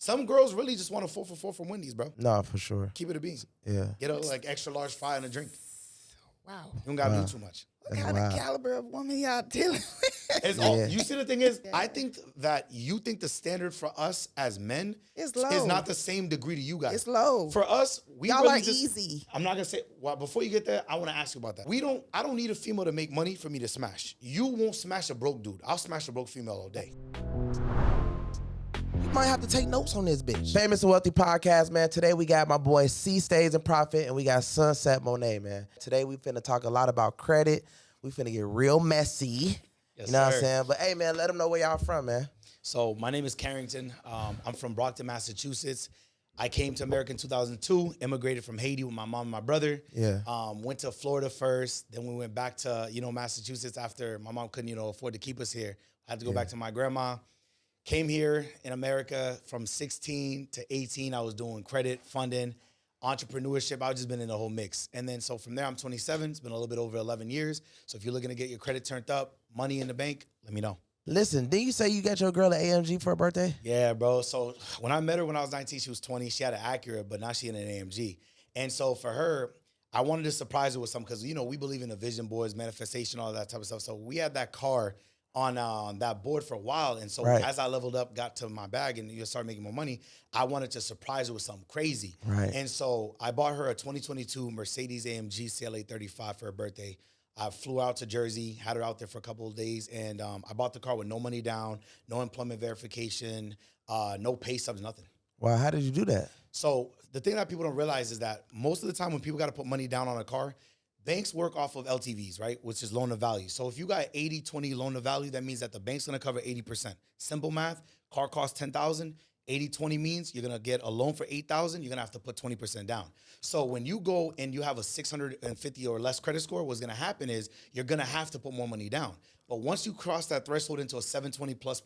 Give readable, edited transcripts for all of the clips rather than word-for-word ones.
Some girls really just want a 4 for 4 from Wendy's, bro. No, for sure. Keep it a bean. Yeah. Get a like extra large fry and a drink. Wow. You don't gotta do too much. What kind of caliber of woman y'all dealing with? It's all, you see, the thing is, I think that you think the standard for us as men It's low. is not the same degree to you guys. It's low. For us, we Y'all really are just, easy. I'm not gonna say. Well, before you get there, I want to ask you about that. I don't need a female to make money for me to smash. You won't smash a broke dude. I'll smash a broke female all day. You might have to take notes on this bitch. Famous and Wealthy Podcast, man. Today we got my boy Cstaysinprofit and we got Sunset Monae, man. Today we finna talk a lot about credit. We finna get real messy. Yes, you know what I'm sir. saying? But hey, man, let them know where y'all from, man. So my name is Carrington. I'm from Brockton, Massachusetts. I came to America in 2002, immigrated from Haiti with my mom and my brother. Yeah. Went to Florida first. Then we went back to, Massachusetts after my mom couldn't, afford to keep us here. I had to go back to my grandma. Came here in America from 16 to 18. I was doing credit, funding, entrepreneurship. I've just been in the whole mix. And then so from there, I'm 27. It's been a little bit over 11 years. So if you're looking to get your credit turned up, money in the bank, let me know. Listen, didn't you say you got your girl an AMG for her birthday? Yeah, bro. So when I met her when I was 19, she was 20. She had an Acura, but now she in an AMG. And so for her, I wanted to surprise her with something because, we believe in the vision boards, manifestation, all that type of stuff. So we had that car on that board for a while. And so as I leveled up, got to my bag and started making more money, I wanted to surprise her with something crazy. Right. And so I bought her a 2022 Mercedes AMG CLA 35 for her birthday. I flew out to Jersey, had her out there for a couple of days, and I bought the car with no money down, no employment verification, no pay stubs, nothing. Well, how did you do that? So the thing that people don't realize is that most of the time when people got to put money down on a car, banks work off of LTVs, right, which is loan to value. So if you got 80-20 loan to value, that means that the bank's going to cover 80%. Simple math, car costs $10,000, 80-20 means you're going to get a loan for $8,000, you're going to have to put 20% down. So when you go and you have a 650 or less credit score, what's going to happen is you're going to have to put more money down. But once you cross that threshold into a 720 plus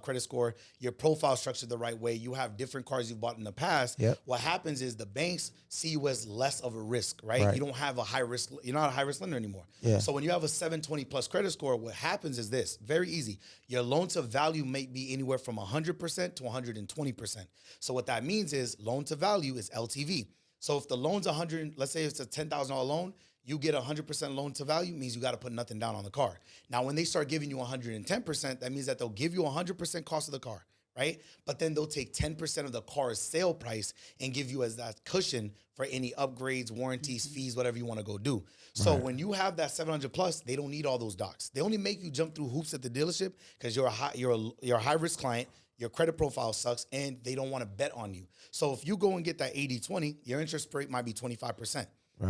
credit score, your profile structured the right way, you have different cars you've bought in the past, what happens is the banks see you as less of a risk, right? You don't have a high risk, you're not a high risk lender anymore. So when you have a 720 plus credit score, what happens is this, very easy. Your loan to value may be anywhere from 100% to 120%. So what that means is loan to value is LTV. So if the loan's 100, let's say it's a $10,000 loan, you get 100% loan to value, means you got to put nothing down on the car. Now, when they start giving you 110%, that means that they'll give you 100% cost of the car, right? But then they'll take 10% of the car's sale price and give you as that cushion for any upgrades, warranties, fees, whatever you want to go do. So when you have that 700 plus, they don't need all those docs. They only make you jump through hoops at the dealership because you're a high risk client. Your credit profile sucks, and they don't want to bet on you. So if you go and get that 80-20, your interest rate might be 25%.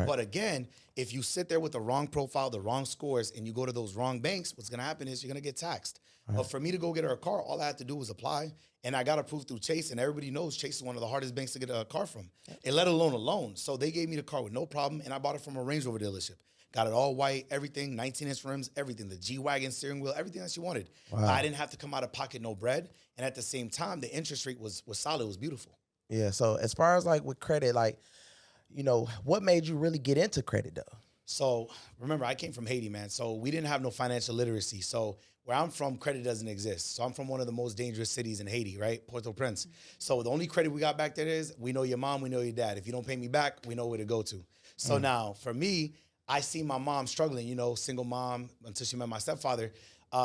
But again, if you sit there with the wrong profile, the wrong scores, and you go to those wrong banks, what's going to happen is you're going to get taxed. But for me to go get her a car, all I had to do was apply, and I got approved through Chase, and everybody knows Chase is one of the hardest banks to get a car from, and let alone a loan. So they gave me the car with no problem, and I bought it from a Range Rover dealership. Got it all white, everything, 19-inch rims, everything, the G-Wagon steering wheel, everything that she wanted. I didn't have to come out of pocket, no bread. And at the same time, the interest rate was solid. It was beautiful. Yeah, so as far as like with credit, like, what made you really get into credit though? So remember, I came from Haiti, man. So we didn't have no financial literacy. So where I'm from, credit doesn't exist. So I'm from one of the most dangerous cities in Haiti, right? Port-au-Prince. So the only credit we got back there is we know your mom, we know your dad. If you don't pay me back, we know where to go to. So now for me, I see my mom struggling, single mom until she met my stepfather.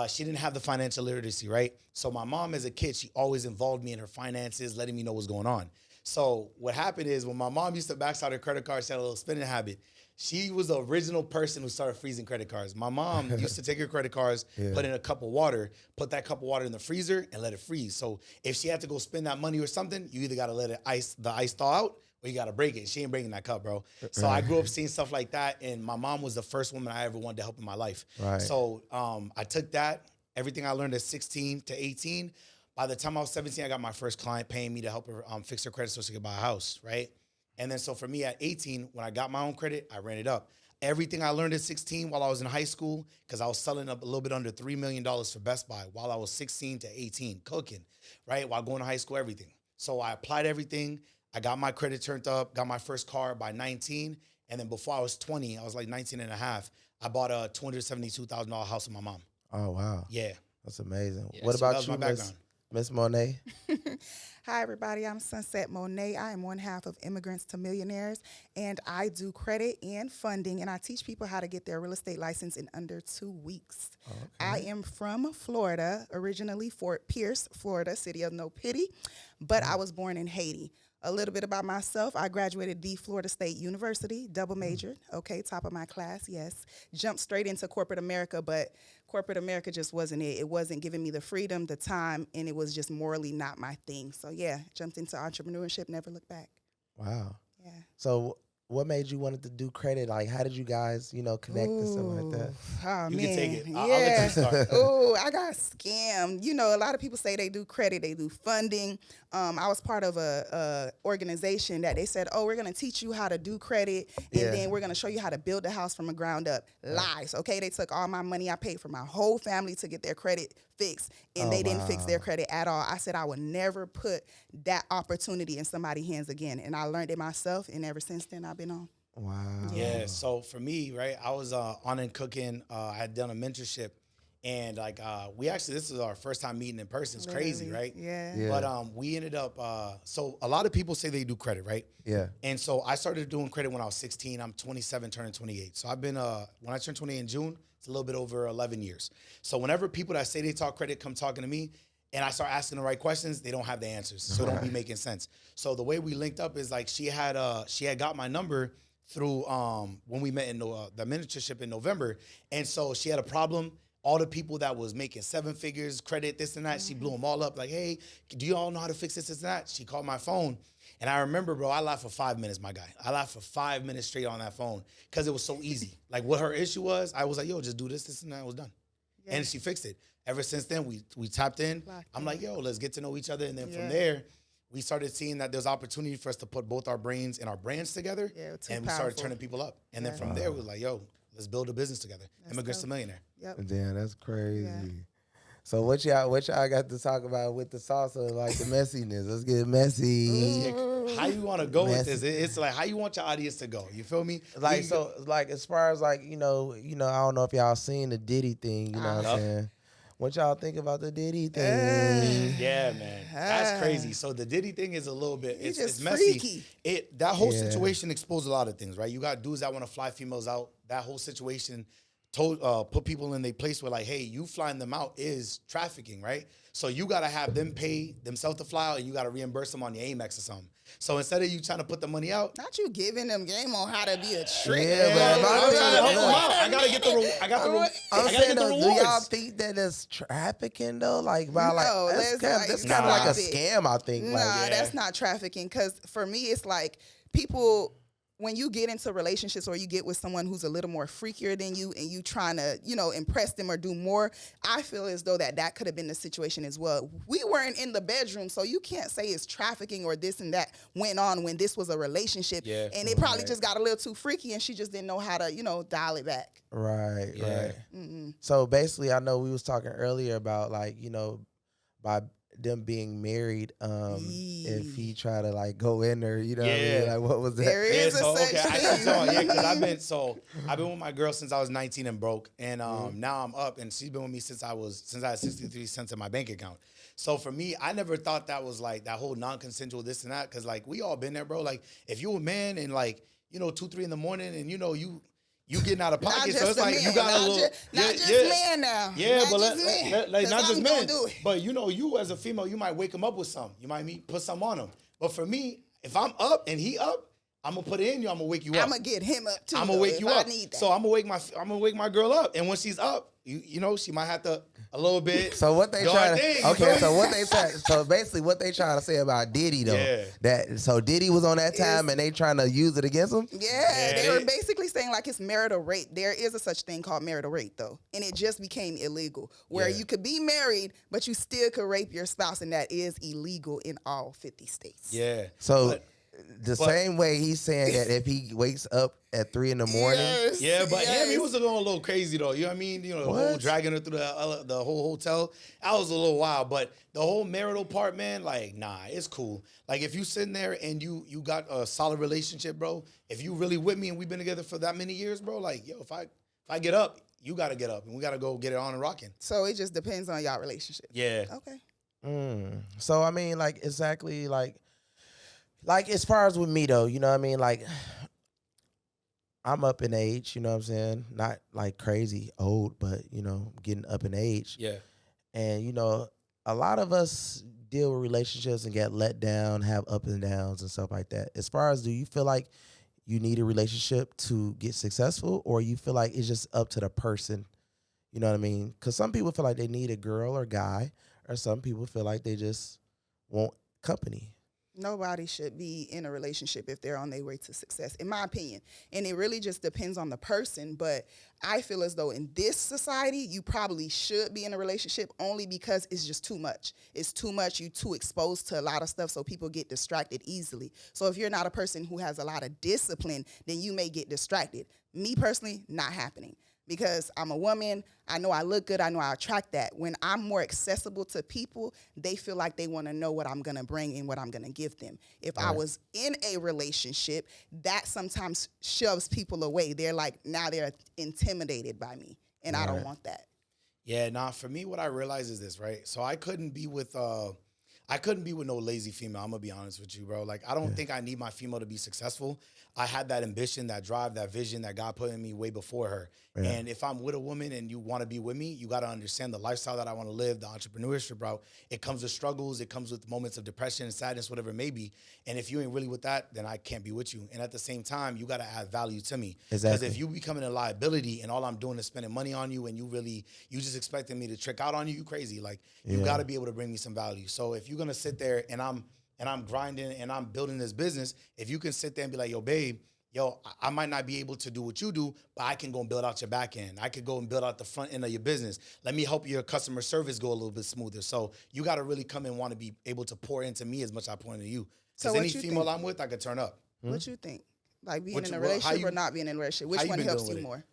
She didn't have the financial literacy, right? So my mom as a kid, she always involved me in her finances, letting me know what's going on. So what happened is when my mom used to max out her credit cards, she had a little spending habit. She was the original person who started freezing credit cards. My mom used to take her credit cards, put in a cup of water, put that cup of water in the freezer and let it freeze. So if she had to go spend that money or something, you either got to let the ice thaw out or you got to break it. She ain't breaking that cup, bro. So I grew up seeing stuff like that. And my mom was the first woman I ever wanted to help in my life. So I took that, everything I learned at 16 to 18. By the time I was 17, I got my first client paying me to help her fix her credit so she could buy a house, right? And then so for me at 18, when I got my own credit, I ran it up. Everything I learned at 16 while I was in high school, because I was selling up a little bit under $3 million for Best Buy while I was 16 to 18, cooking, right? While going to high school, everything. So I applied everything. I got my credit turned up, got my first car by 19. And then before I was 20, I was like 19 and a half, I bought a $272,000 house with my mom. Oh, wow. Yeah. That's amazing. Yeah, What so that about was you, my background. Miss Monae. Hi, everybody. I'm Sunset Monae. I am one half of Immigrants to Millionaires, and I do credit and funding, and I teach people how to get their real estate license in under 2 weeks. Okay. I am from Florida, originally Fort Pierce, Florida, city of no pity, but I was born in Haiti. A little bit about myself. I graduated the Florida State University, double majored, okay, top of my class, yes. Jumped straight into corporate America, but corporate America just wasn't it. It wasn't giving me the freedom, the time, and it was just morally not my thing. So yeah, jumped into entrepreneurship, never looked back. Wow. Yeah. So what made you wanted to do credit? Like, how did you guys, connect and stuff like that? Oh, You man. can take it. Yeah. I'll let you start. Oh, I got scammed. A lot of people say they do credit, they do funding. I was part of a organization that they said, oh, we're going to teach you how to do credit, and then we're going to show you how to build a house from the ground up. Lies, okay? They took all my money. I paid for my whole family to get their credit fixed, and they didn't fix their credit at all. I said I would never put that opportunity in somebody's hands again, and I learned it myself, and ever since then, I've been on. Wow. Yeah. So for me, right, I was on and cooking. I had done a mentorship, and this is our first time meeting in person. It's crazy, right? Yeah. But we ended up. So a lot of people say they do credit, right? Yeah. And so I started doing credit when I was 16. I'm 27, turning 28. So I've been when I turned 28 in June, it's a little bit over 11 years. So whenever people that say they talk credit come talking to me, and I start asking the right questions, they don't have the answers. So it don't be making sense. So the way we linked up is like she had got my number through when we met in the mentorship in November. And so she had a problem. All the people that was making 7 figures, credit, this and that, she blew them all up. Like, hey, do you all know how to fix this and that? She called my phone. And I remember, bro, I laughed for 5 minutes, my guy. I laughed for 5 minutes straight on that phone because it was so easy. Like what her issue was, I was like, yo, just do this and that. It was done. Yeah. And she fixed it. Ever since then, we tapped in. I'm like, yo, let's get to know each other. And then from there, we started seeing that there's opportunity for us to put both our brains and our brands together. Yeah, and we started turning people up. And then from there, we were like, yo, let's build a business together. Immigrants to Millionaire. Yep. Damn, that's crazy. Yeah. So what y'all got to talk about with the salsa, like the messiness? Let's get messy. How you want to go with this? It's like how you want your audience to go. You feel me? Like like as far as like I don't know if y'all seen the Diddy thing. You know what I'm saying? What y'all think about the Diddy thing? Yeah, man, that's crazy. So the Diddy thing is a little bit it's messy. Freaky. That whole situation exposed a lot of things, right? You got dudes that want to fly females out. That whole situation put people in their place where like, hey, you flying them out is trafficking, right? So you gotta have them pay themselves to fly out, and you gotta reimburse them on your Amex or something. So instead of you trying to put the money out, not you giving them game on how to be a trick. Yeah, but I gotta get the I'm saying, do y'all think that it's trafficking though? Like, that's kind of like a scam. I think. That's not trafficking. Because for me, it's like people. When you get into relationships or you get with someone who's a little more freakier than you and you trying to, impress them or do more, I feel as though that could have been the situation as well. We weren't in the bedroom, so you can't say it's trafficking or this and that went on when this was a relationship. Yeah, and it probably just got a little too freaky and she just didn't know how to, dial it back. Right. So basically, I know we was talking earlier about like, by them being married, if he try to like go in there, what I mean? Like, what was that? There is because I've been with my girl since I was 19 and broke, and now I'm up, and she's been with me since I had 63 cents in my bank account. So for me, I never thought that was like that whole non-consensual this and that, because like we all been there, bro. Like if you a man and like 2-3 in the morning, and you getting out of pocket, so it's like you got a little not just man now. Yeah, not but just like not just men. Do it. But you as a female, you might wake him up with something. You might put something on him. But for me, if I'm up and he up, I'm gonna put it in you. I'm gonna wake you up. I'm gonna get him up too. I'm gonna wake you up. I need that. So I'm gonna wake my girl up. And when she's up, she might have to a little bit. So what they trying to so basically what they trying to say about Diddy though, so Diddy was on that time and they trying to use it against him? Yeah, they were basically saying like it's marital rape. There is a such thing called marital rape though, and it just became illegal where you could be married but you still could rape your spouse, and that is illegal in all 50 states. Yeah. So same way he's saying that if he wakes up at 3 in the morning. Him, he was going a little crazy though. You know what I mean? The whole dragging her through the whole hotel. That was a little wild. But the whole marital part, man, like, nah, it's cool. Like if you sitting there and you got a solid relationship, bro. If you really with me and we've been together for that many years, bro, like, yo, if I get up, you gotta get up and we gotta go get it on and rocking. So it just depends on y'all relationship. Yeah. Okay. So I mean, like exactly like as far as with me though, you know what I mean? Like I'm up in age, you know what I'm saying? Not like crazy old, but you know, getting up in age. Yeah. And you know, a lot of us deal with relationships and get let down, have up and downs and stuff like that. As far as, do you feel like you need a relationship to get successful, or you feel like it's just up to the person? You know what I mean? Because some people feel like they need a girl or guy, or some people feel like they just want company. Nobody should be in a relationship if they're on their way to success, in my opinion. And it really just depends on the person. But I feel as though in this society, you probably should be in a relationship only because it's just too much. It's too much. You're too exposed to a lot of stuff, so people get distracted easily. So if you're not a person who has a lot of discipline, then you may get distracted. Me personally, not happening. Because I'm a woman, I know I look good, I know I attract that. When I'm more accessible to people, they feel like they want to know what I'm going to bring and what I'm going to give them. If I was in a relationship, that sometimes shoves people away. They're like, now they're intimidated by me, and I don't want that. Yeah, nah, for me, what I realize is this, right? So I couldn't be with no lazy female. I'm gonna be honest with you, bro. Like, I don't think I need my female to be successful. I had that ambition, that drive, that vision that God put in me way before her. Yeah. And if I'm with a woman and you want to be with me, you got to understand the lifestyle that I want to live, the entrepreneurship route. It comes with struggles. It comes with moments of depression and sadness, whatever it may be. And if you ain't really with that, then I can't be with you. And at the same time, you got to add value to me. Because if you becoming a liability and all I'm doing is spending money on you and you just expecting me to trick out on you, you crazy. Like, you got to be able to bring me some value. So if you're going to sit there and I'm grinding and I'm building this business, if you can sit there and be like, yo, babe, I might not be able to do what you do, but I can go and build out your back end. I could go and build out the front end of your business. Let me help your customer service go a little bit smoother. So you got to really come and want to be able to pour into me as much as I pour into you. Because any female I'm with, I could turn up. What you think? Like being in a relationship or not being in a relationship? Which one helps you more?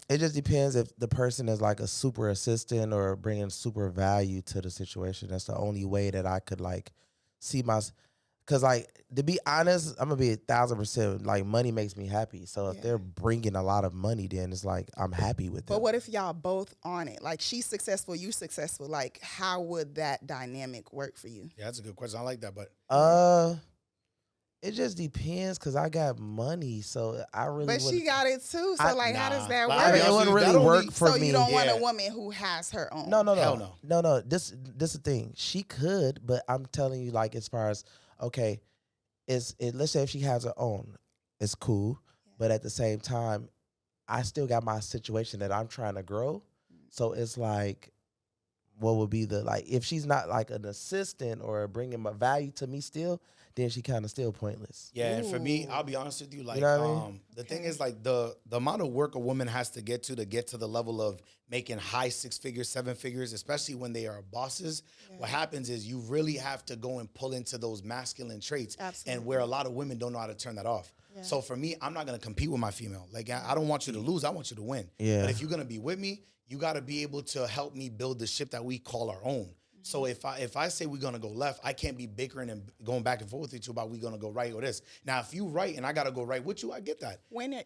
It just depends if the person is like a super assistant or bringing super value to the situation. That's the only way that I could like see because like, to be honest, I'm gonna be 1,000%. Like, money makes me happy. So if they're bringing a lot of money, then it's like I'm happy with them. But what if y'all both on it? Like, she's successful, you successful. Like, how would that dynamic work for you? Yeah, that's a good question. I like that, but it just depends because I got money, so I really. But she got it too, so how does that work? It wouldn't really work for me. So you don't want a woman who has her own? No. Hell no. No. This is the thing. She could, but I'm telling you, like, as far as okay, let's say if she has her own, it's cool. Yeah. But at the same time, I still got my situation that I'm trying to grow. So it's like, what would be if she's not like an assistant or bringing my value to me still, then she kind of still pointless. Yeah, and for me, I'll be honest with you, like, you know what I mean? The thing is, like, the amount of work a woman has to get to the level of making high 6 figures, 7 figures, especially when they are bosses, what happens is you really have to go and pull into those masculine traits. Absolutely. And where a lot of women don't know how to turn that off. Yeah. So for me, I'm not going to compete with my female. Like, I don't want you to lose. I want you to win. Yeah. But if you're going to be with me, you got to be able to help me build the ship that we call our own. So if I say we're gonna go left, I can't be bickering and going back and forth with you about we're gonna go right or this. Now, if you right and I gotta go right with you, I get that.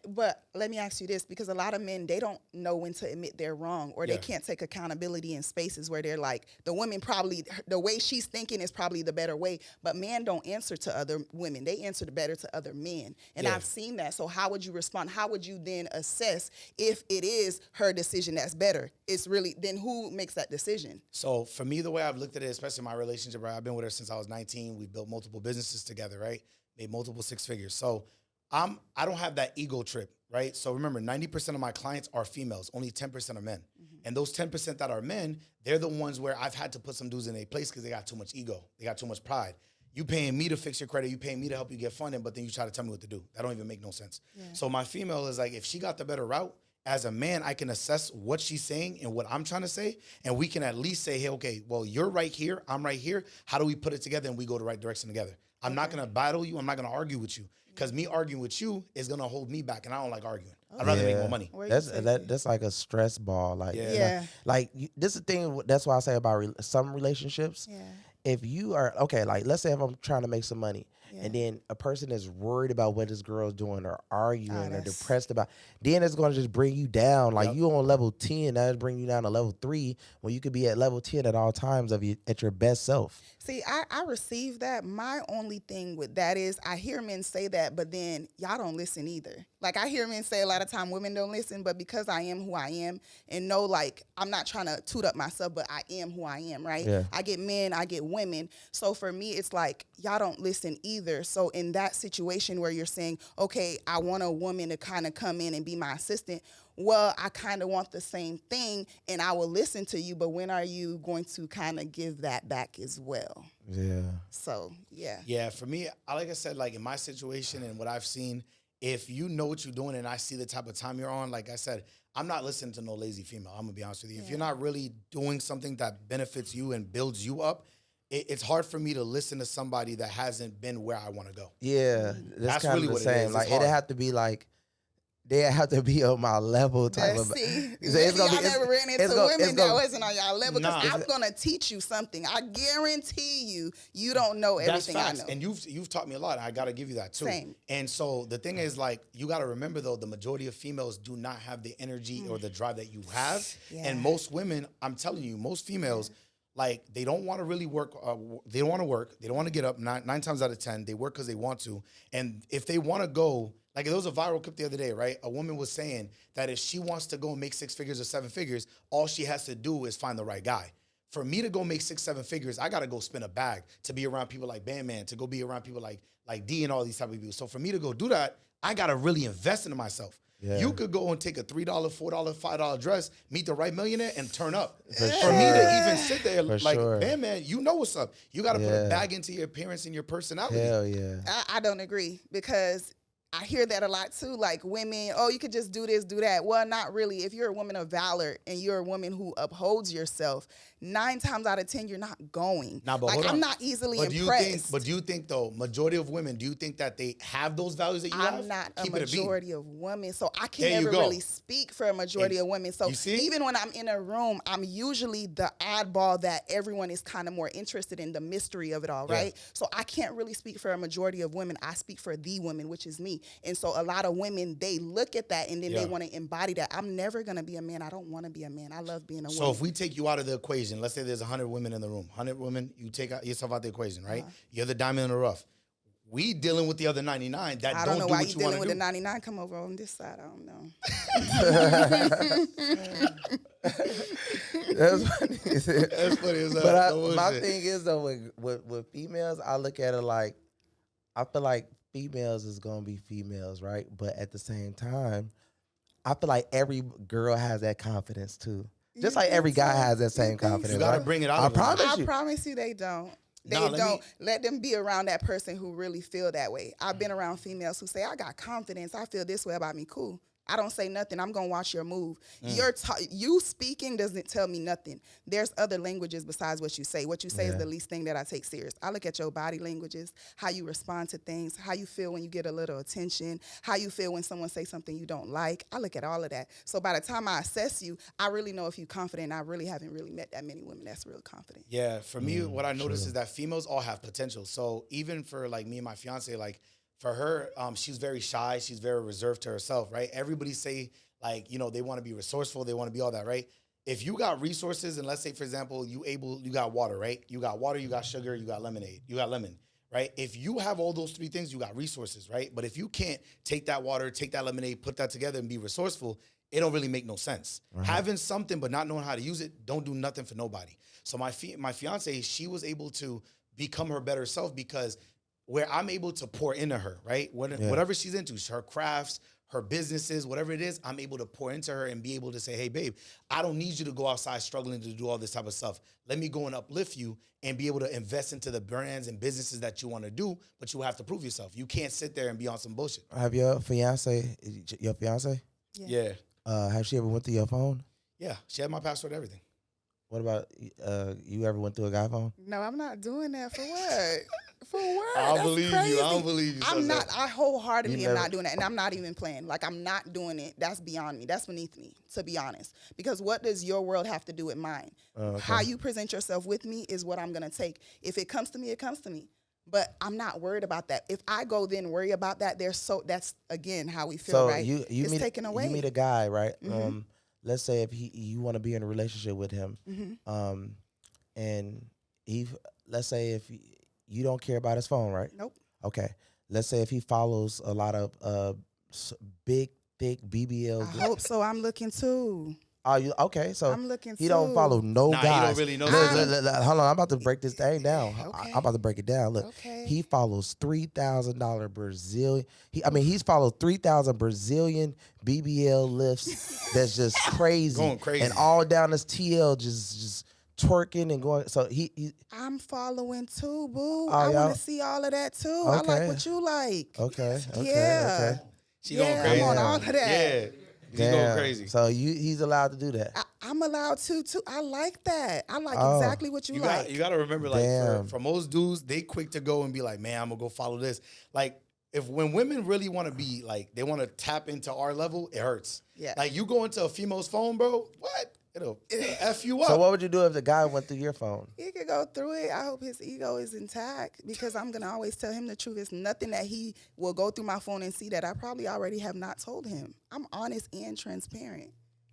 But let me ask you this, because a lot of men, they don't know when to admit they're wrong, or they can't take accountability in spaces where they're like, the woman probably, the way she's thinking is probably the better way, but men don't answer to other women. They answer the better to other men. And I've seen that. So how would you respond? How would you then assess if it is her decision that's better? It's really, then who makes that decision? So for me, the way I've looked at it, especially my relationship, right? I've been with her since I was 19. We've built multiple businesses together, right? Made multiple 6 figures. So I don't have that ego trip, right? So remember, 90% of my clients are females, only 10% are men. Mm-hmm. And those 10% that are men, they're the ones where I've had to put some dudes in their place because they got too much ego. They got too much pride. You paying me to fix your credit, you paying me to help you get funding, but then you try to tell me what to do. That don't even make no sense. Yeah. So my female is like, if she got the better route, as a man, I can assess what she's saying and what I'm trying to say, and we can at least say, hey, okay, well, you're right here, I'm right here. How do we put it together and we go the right direction together? I'm not going to battle you. I'm not going to argue with you, because me arguing with you is going to hold me back, and I don't like arguing. I'd rather make more money. That's like a stress ball. Like, this is the thing. That's why I say about some relationships. Yeah. if you are okay, like let's say if I'm trying to make some money, and then a person is worried about what this girl's doing or arguing or depressed about, then it's gonna just bring you down. Like you on level 10, that's bring you down to level 3 when you could be at level 10 at all times of you at your best self. See, I receive that. My only thing with that is I hear men say that, but then y'all don't listen either. Like I hear men say a lot of time women don't listen, but because I am who I am and know like I'm not trying to toot up myself, but I am who I am, right? Yeah. I get men, I get women. So for me, it's like y'all don't listen either. So in that situation where you're saying, okay, I want a woman to kind of come in and be my assistant. Well, I kind of want the same thing and I will listen to you, but when are you going to kind of give that back as well? Yeah. So, yeah. Yeah, for me, like I said, like in my situation and what I've seen, if you know what you're doing and I see the type of time you're on, like I said, I'm not listening to no lazy female. I'm going to be honest with you. If you're not really doing something that benefits you and builds you up, it's hard for me to listen to somebody that hasn't been where I want to go. Yeah, That's kind really of the what same. it is. Like it'd have to be like they have to be on my level type of. See, It's gonna be. y'all never ran into women that wasn't on y'all level because Nah. I'm gonna teach you something. I guarantee you don't know everything That's facts. I know. And you've taught me a lot. I got to give you that too. Same. And so the thing is, like, you got to remember though, the majority of females do not have the energy or the drive that you have. Yeah. And most women, I'm telling you, most females. Like, they don't want to really work. They don't want to work. They don't want to get up. Nine times out of 10, they work because they want to. And if they want to go, like there was a viral clip the other day, right? A woman was saying that if she wants to go and make 6 figures or 7 figures, all she has to do is find the right guy. For me to go make 6, 7 figures, I got to go spin a bag to be around people like Bandman, to go be around people like D and all these type of people. So for me to go do that, I got to really invest into myself. Yeah. You could go and take a $3, $4, $5 dress, meet the right millionaire, and turn up. For me to even sit there, man, you know what's up. You got to put a bag into your appearance and your personality. Hell yeah. I don't agree because I hear that a lot too. Like women, oh, you could just do this, do that. Well, not really. If you're a woman of valor and you're a woman who upholds yourself, 9 times out of 10, you're not going. Nah, but like, hold on. I'm not easily impressed. Do you think though, majority of women, do you think that they have those values that you have? I'm not Keep a majority of women, so I can never really speak for a majority of women. So even when I'm in a room, I'm usually the oddball that everyone is kind of more interested in the mystery of it all, right? So I can't really speak for a majority of women. I speak for the women, which is me. And so a lot of women, they look at that and then they want to embody that. I'm never going to be a man. I don't want to be a man. I love being a woman. So if we take you out of the equation, let's say there's 100 women in the room, 100 women, you take yourself out the equation, right? You're the diamond in the rough. We dealing with the other 99 that I don't know do why what you you want dealing to with do. the 99. Come over on this side. I don't know. That's funny. That's funny as hell. But my thing is though, with females, I look at it like, I feel like females is gonna be females, right? But at the same time, I feel like every girl has that confidence too. Just like every guy has that same confidence. You gotta bring it out. I promise you they don't. They don't. Let them be around that person who really feel that way. I've been around females who say, I got confidence. I feel this way about me. Cool. I don't say nothing. I'm going to watch your move. You speaking doesn't tell me nothing. There's other languages besides what you say. What you say is the least thing that I take serious. I look at your body languages, how you respond to things, how you feel when you get a little attention, how you feel when someone says something you don't like. I look at all of that. So by the time I assess you, I really know if you're confident. I really haven't really met that many women that's real confident. Yeah, for me, what I noticed is that females all have potential. So even for like me and my fiance, like, for her, she's very shy. She's very reserved to herself, right? Everybody say, like, you know, they want to be resourceful. They want to be all that, right? If you got resources, and let's say, for example, you got water, right? You got water, you got sugar, you got lemonade, you got lemon, right? If you have all those 3 things, you got resources, right? But if you can't take that water, take that lemonade, put that together and be resourceful, it don't really make no sense. Right. Having something but not knowing how to use it don't do nothing for nobody. So my fiance, she was able to become her better self because where I'm able to pour into her, right? Whatever she's into, her crafts, her businesses, whatever it is, I'm able to pour into her and be able to say, hey, babe, I don't need you to go outside struggling to do all this type of stuff. Let me go and uplift you and be able to invest into the brands and businesses that you want to do, but you have to prove yourself. You can't sit there and be on some bullshit. Have your fiance? Yeah. Have she ever went through your phone? Yeah, she had my password, everything. What about you ever went through a guy phone? No, I'm not doing that. For what? For what? I that's believe crazy. you. I don't believe you. I'm not. I wholeheartedly You am never- not doing that, and I'm not even playing. Like I'm not doing it. That's beyond me. That's beneath me, to be honest. Because what does your world have to do with mine? How you present yourself with me is what I'm gonna take. If it comes to me, it comes to me. But I'm not worried about that. If I go then worry about that, that's again how we feel, So right? you it's meet taken away. You meet a guy, right? Let's say if you want to be in a relationship with him, and let's say if you don't care about his phone, right? Nope. Okay. Let's say if he follows a lot of big, thick BBLs. I hope so. I'm looking too. Oh, you okay? So I'm looking he don't too. follow no Nah, guys. he don't really know. Hold on, I'm about to break this thing down. Okay. I'm about to break it down. Look, Okay. he follows $3,000 Brazilian. He's followed 3,000 Brazilian BBL lifts. That's just crazy, Going crazy. and all down his TL, just twerking and going. So he I'm following too, boo. Oh, I y'all- want to see all of that too. I like Okay. what you like. okay. Yeah. She going Yeah, crazy. I'm on all of that. Yeah. He's going crazy. So he's allowed to do that. I'm allowed to too. I like that. I like Oh. exactly what you like. You got to remember, like, Damn. for most dudes, they quick to go and be like, man, I'm going to go follow this. Like, when women really want to be, like, they want to tap into our level, it hurts. Yeah. Like, you go into a female's phone, bro, what? It'll F you up. So what would you do if the guy went through your phone? He could go through it. I hope his ego is intact because I'm going to always tell him the truth. It's nothing that he will go through my phone and see that I probably already have not told him. I'm honest and transparent.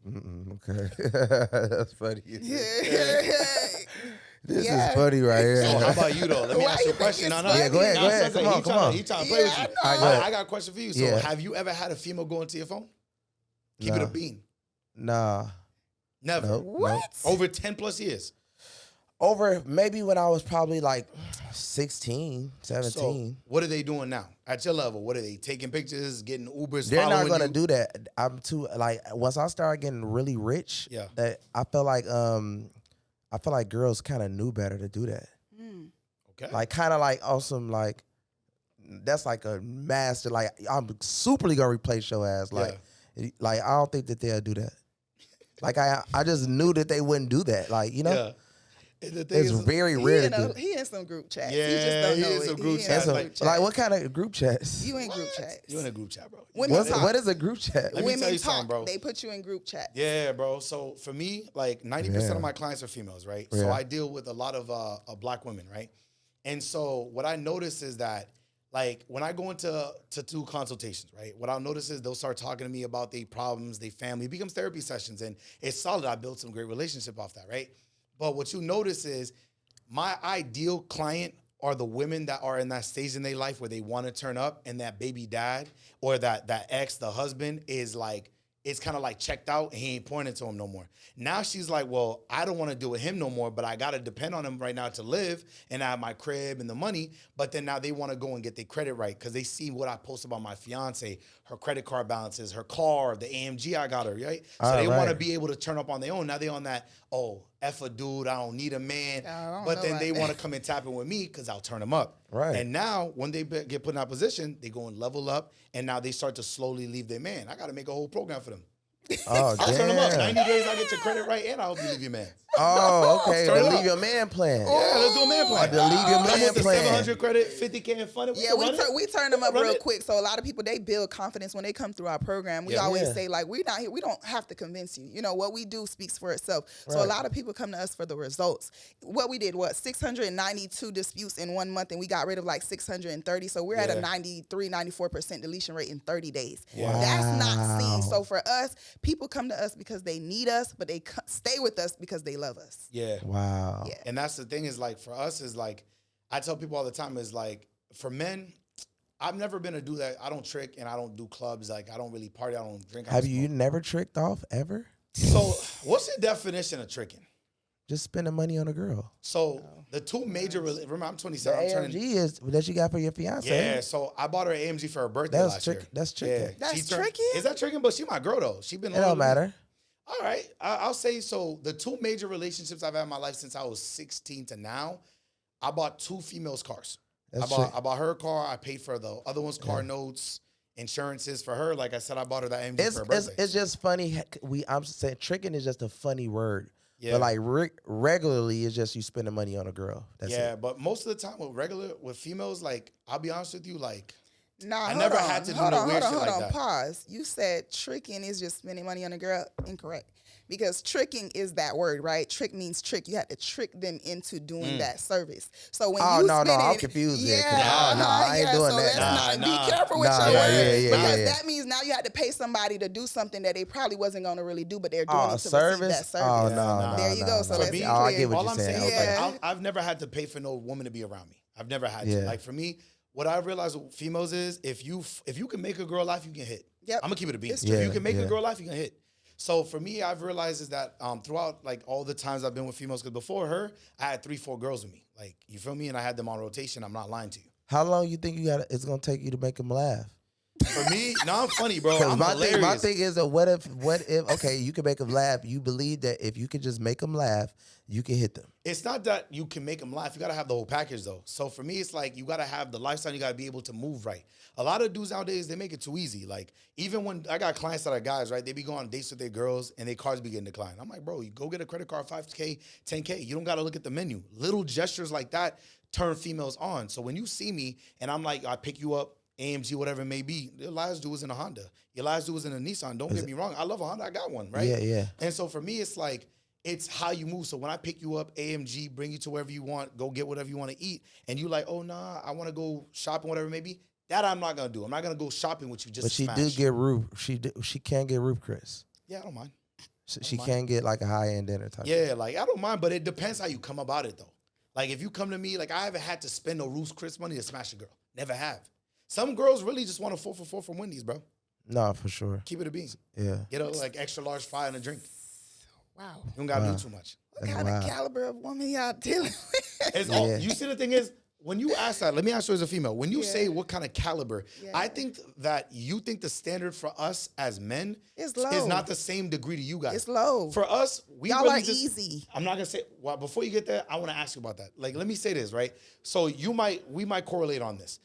Okay, that's funny. Yeah. This Yeah. is funny right here. So how about you, though? Let me Why ask you a you question. think No, it's no. Yeah, go ahead, go ahead. Come on, come on. He trying to play with you. Yeah, I know. I got a question for you. So Yeah. have you ever had a female go into your phone? Keep it Nah. a bean. Nah. Never. Nope. What? Over 10 plus years. Over maybe when I was probably like 16, 17. So what are they doing now? At your level, what are they taking pictures, getting Ubers, They're not following gonna you? do that. I'm too like once I started getting really rich, Yeah. that I feel like girls kind of knew better to do that. Okay. Like kind of like awesome, like that's like a master. Like I'm superly gonna replace your ass. Like I don't think that they'll do that. Like I just knew that they wouldn't do that. Like you know. Yeah. And the thing It's is, very rare to do. He in some group chats. Yeah, he just don't he know in some it. group He chats. some Like- group Like chats. what kind of group chats? You in group chats. you in a group chat, bro. Women talk. What is a group chat? Let me Women tell you talk. something, bro. They put you in group chats. Yeah, bro. So for me, like 90% of my clients are females, right? So Yeah. I deal with a lot of black women, right? And so what I notice is that, like, when I go into do consultations, right? What I'll notice is they'll start talking to me about their problems, their family. It becomes therapy sessions, and it's solid. I built some great relationship off that, right? But what you notice is my ideal client are the women that are in that stage in their life where they want to turn up, and that baby dad or that ex, the husband, is like, it's kind of like checked out and he ain't pointing to him no more. Now she's like, well, I don't want to deal with him no more, but I got to depend on him right now to live and I have my crib and the money. But then now they want to go and get their credit right because they see what I post about my fiance, her credit card balances, her car, the AMG I got her, right? So they want to be able to turn up on their own. Now they on that, oh, F a dude, I don't need a man. But then they want to come and tap in with me because I'll turn them up. Right. And now when they get put in that position, they go and level up and now they start to slowly leave their man. I got to make a whole program for them. Oh, I'll turn them up. damn. 90 days, I get your credit right, and I'll help you leave your man. Oh, okay. Start The it leave up. your man plan. Yeah, let's do a man plan. The leave your Come man with the plan. 700 credit, 50K in fund. Yeah, we turn them up Run real it. quick. So a lot of people, they build confidence when they come through our program. We always Yeah. say, like, we're not here. We don't have to convince you. You know, what we do speaks for itself. So a Right. lot of people come to us for the results. What we did, 692 disputes in 1 month, and we got rid of like 630. So we're at a 94% deletion rate in 30 days. That's not seen. So for us, people come to us because they need us, but they stay with us because they love us. Yeah. Wow. Yeah. And that's the thing is, like, for us is like, I tell people all the time is like, for men, I've never been a dude that I don't trick and I don't do clubs. Like, I don't really party. I don't drink. I Have don't you smoke. never tricked off ever? So what's the definition of tricking? Just spending money on a girl. So the two major, remember, I'm The 27. I'm turning, AMG is that you got for your fiance. yeah, so I bought her an AMG for her birthday That's last trick- year. that's tricking. That's she turned- tricking? Is that tricking? But she my girl, though. She been It loyal don't to me. matter. All right. I'll say, so the two major relationships I've had in my life since I was 16 to now, I bought two females' cars. I bought her a car. I paid for the other one's car notes, insurances for her. Like I said, I bought her that AMG for her birthday. It's just funny. I'm saying tricking is just a funny word Yeah. But like regularly, it's just you spending money on a girl. That's it. But most of the time with females, like I'll be honest with you, like Nah, I never had to do no weird shit like that. Pause. You said tricking is just spending money on a girl. Incorrect. Because tricking is that word, right? Trick means trick. You have to trick them into doing that service. So when I'm confused here. I ain't doing that. Be careful with your words. Because that means now you have to pay somebody to do something that they probably wasn't going to really do, but they're doing it to receive that service. Oh, no. There you go. So let's be clear. I get what all you're I'm saying. is like, I've never had to pay for no woman to be around me. I've never had to. Like for me, what I realize with females is if you can make a girl laugh, you can hit. Yep. I'm gonna keep it a beat. If Yeah, you can make a girl laugh, you can hit. So for me, I've realized is that throughout like all the times I've been with females, because before her, I had 3-4 girls with me. Like you feel me, and I had them on rotation. I'm not lying to you. How long you think it's gonna take you to make them laugh? For me, no, I'm funny, bro. I'm my hilarious. my thing is, what if? Okay, you can make them laugh. You believe that if you can just make them laugh, you can hit them. It's not that you can make them laugh. You gotta have the whole package though. So for me, it's like you gotta have the lifestyle. You gotta be able to move right. A lot of dudes nowadays, they make it too easy. Like even when I got clients that are guys, right? They be going on dates with their girls and their cars be getting declined. I'm like, bro, you go get a credit card, $5K, $10K. You don't gotta look at the menu. Little gestures like that turn females on. So when you see me and I'm like, I pick you up, AMG, whatever it may be, your last dude was in a Honda. Your last dude was in a Nissan. Don't get me wrong. I love a Honda. I got one, right? Yeah. And so for me, it's like, it's how you move. So when I pick you up, AMG, bring you to wherever you want, go get whatever you want to eat, and you like, oh, nah, I want to go shopping, whatever it may be, that I'm not going to do. I'm not going to go shopping with you just But she smash. did get roof. She can get roof, Chris. Yeah, I don't mind. She can get like a high-end dinner type. Yeah, like I don't mind, but it depends how you come about it, though. Like if you come to me, like I haven't had to spend no Ruth's Chris money to smash a girl. Never have. Some girls really just want a 4 for $4 from Wendy's, bro. No, for sure. Keep it a bean. Yeah. Get a like extra large fry and a drink. Wow. You don't gotta do too much. What kind of caliber of woman y'all dealing with? You see, the thing is, when you ask that, let me ask you as a female, when you say what kind of caliber, I think that you think the standard for us as men is low. Is not the same degree to you guys. It's low. For us, y'all really are easy. I'm not gonna say, well, before you get there, I wanna ask you about that. Like, let me say this, right? So we might correlate on this.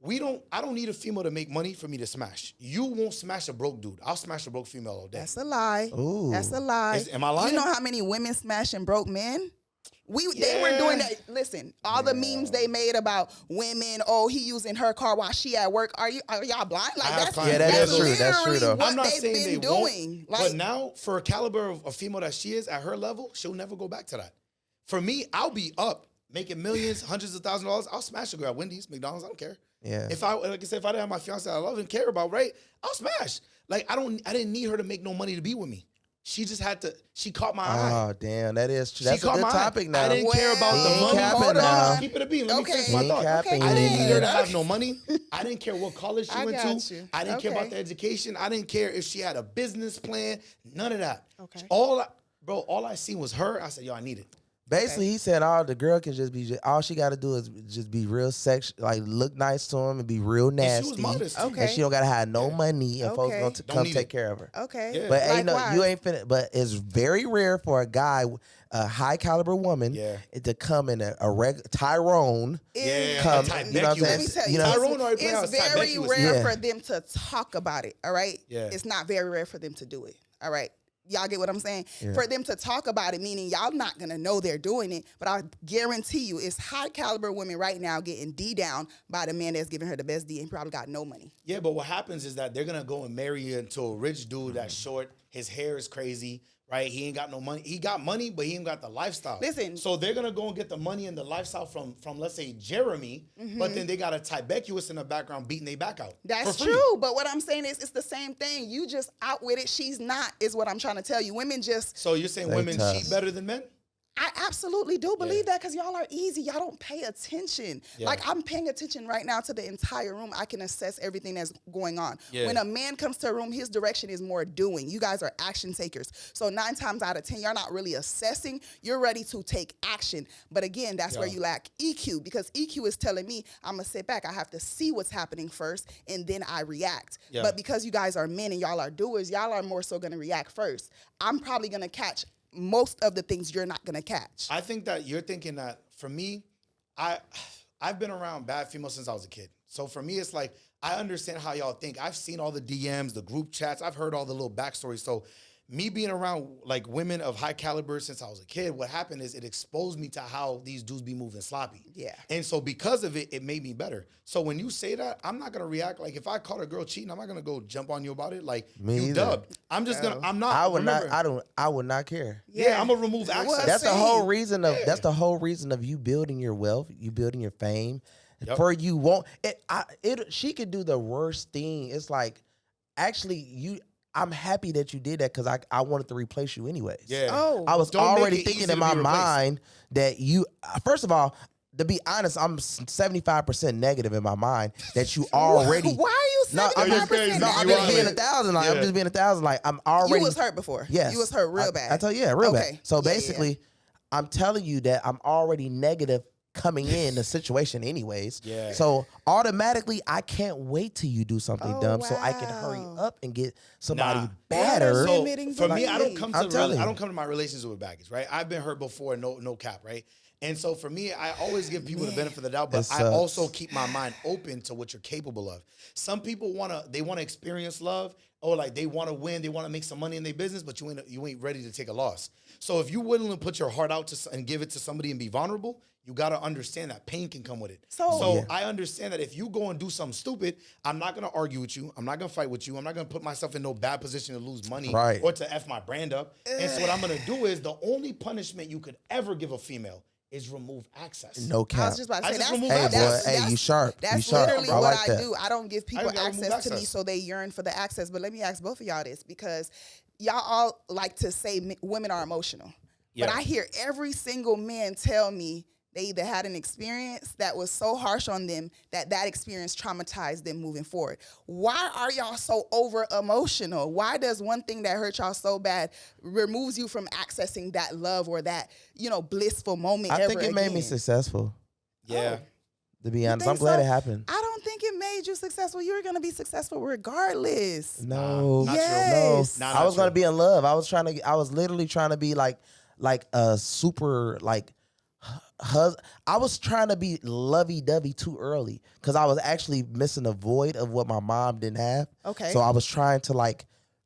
I don't need a female to make money for me to smash. You won't smash a broke dude. I'll smash a broke female all day. That's a lie. Ooh. That's a lie. Am I lying? You know how many women smashing broke men? They were doing that. Listen, all the memes they made about women. Oh, he using her car while she at work. Are y'all blind? Like that's true. That's true though. What I'm not they've saying been they doing. won't, but now for a caliber of a female that she is at her level, she'll never go back to that. For me, I'll be up making millions, hundreds of thousands of dollars. I'll smash a girl at Wendy's, McDonald's. I don't care. Yeah. If I didn't have my fiance I love and care about, right? I'll smash. Like I didn't need her to make no money to be with me. She just had to. She caught my eye. Oh damn, that is true. That's a good topic now. I didn't care about the money. Capping now. Keep it a beat. Let me finish my thought. Okay. I didn't need her to have no money. I didn't care what college she went to. You. I didn't care about the education. I didn't care if she had a business plan. None of that. Okay. All I seen was her. I said, yo, I need it. Basically, he said the girl can just be all she got to do is just be real like look nice to him and be real nasty. And she was modest. Okay. And she don't gotta have no money and folks gonna come take care of her. Okay. Yeah. But ain't Likewise. you ain't finna. But it's very rare for a guy, a high caliber woman, to come in a Tyrone. Yeah. Come, Type you know what I'm Let me saying? tell you, Tyrone already played it's outside. very Becky was- rare Yeah. for them to talk about it. All right. Yeah. It's not very rare for them to do it. All right. Y'all get what I'm saying? Yeah. For them to talk about it, meaning y'all not gonna know they're doing it, but I guarantee you, it's high caliber women right now getting D down by the man that's giving her the best D and probably got no money. Yeah, but what happens is that they're gonna go and marry you into a rich dude that's short. His hair is crazy, right? He ain't got no money. He got money, but he ain't got the lifestyle. Listen. So they're gonna go and get the money and the lifestyle from let's say Jeremy, but then they got a Tybecuous in the background beating their back out. That's for free. true, but what I'm saying is it's the same thing. You just out with it. She's not, is what I'm trying to tell you. Women just, So you're saying They women tough. cheat better than men? I absolutely do believe that because y'all are easy. Y'all don't pay attention. Yeah. Like I'm paying attention right now to the entire room. I can assess everything that's going on. Yeah. When a man comes to a room, his direction is more doing. You guys are action takers. So 9 times out of 10, you're not really assessing. You're ready to take action. But again, that's where you lack EQ because EQ is telling me I'm going to sit back. I have to see what's happening first and then I react. Yeah. But because you guys are men and y'all are doers, y'all are more so going to react first. I'm probably going to catch most of the things you're not going to catch. I think that you're thinking that for me, I've been around bad females since I was a kid. So for me, it's like, I understand how y'all think. I've seen all the DMs, the group chats. I've heard all the little backstories. So me being around like women of high caliber since I was a kid, what happened is it exposed me to how these dudes be moving sloppy. Yeah. And so because of it, it made me better. So when you say that, I'm not gonna react like if I caught a girl cheating, I'm not gonna go jump on you about it. Like Me you either. dubbed. I'm just gonna. I'm not. I would remember, not. I would not care. Yeah, I'm gonna remove access. That's the Same. whole reason of. That's the whole reason of you building your wealth, you building your fame. Yep. For you won't. She could do the worst thing. It's like, actually, you. I'm happy that you did that because I wanted to replace you anyways. Yeah. Oh. I was Don't make already it thinking easy in to my be replaced. mind that you. First of all, to be honest, I'm 75% negative in my mind that you already. Why are you No, I'm just, 75% no, I'm You just are. being 1,000. Like, I'm Yeah. just being 1,000. Like I'm already. You was hurt before. Yes. You was hurt real bad. I tell you, yeah, real bad. Okay. So Yeah, basically, I'm telling you that I'm already negative coming in the situation anyways. Yeah. So automatically, I can't wait till you do something Oh, dumb so I can hurry wow. up and get somebody Nah. better. So- So Admitting for me, defeat. I don't come I'm to telling I you. don't come to my relationship with baggage, right? I've been hurt before, no cap, right? And so for me, I always give people the benefit of the doubt, but It I sucks. also keep my mind open to what you're capable of. Some people wanna experience love, or like they wanna win, they wanna make some money in their business, but you ain't ready to take a loss. So if you're willing to put your heart out and give it to somebody and be vulnerable, you gotta understand that pain can come with it. So- Yeah. I understand that if you go and do something stupid, I'm not gonna argue with you. I'm not gonna fight with you. I'm not gonna put myself in no bad position to lose money Right. or to F my brand up. And so what I'm gonna do is the only punishment you could ever give a female is remove access. No I cap. was just about to I say just that's, remove Hey, access. boy, hey, you sharp. That's You sharp. literally I what like I that. do. I don't give people gotta remove access to me access. so they yearn for the access. But let me ask both of y'all this because y'all all like to say women are emotional. Yeah. But I hear every single man tell me they either had an experience that was so harsh on them that experience traumatized them moving forward. Why are y'all so over emotional? Why does one thing that hurt y'all so bad removes you from accessing that love or that, blissful moment I ever think it made me again? successful. Yeah. To be honest, I'm think glad so? it happened. I don't think it made you successful. You were going to be successful regardless. No, Not true. Yes. Nah, I not was gonna true. be in love. I was literally trying to be like a super I was trying to be lovey-dovey too early because I was actually missing a void of what my mom didn't have. Okay. So I was trying to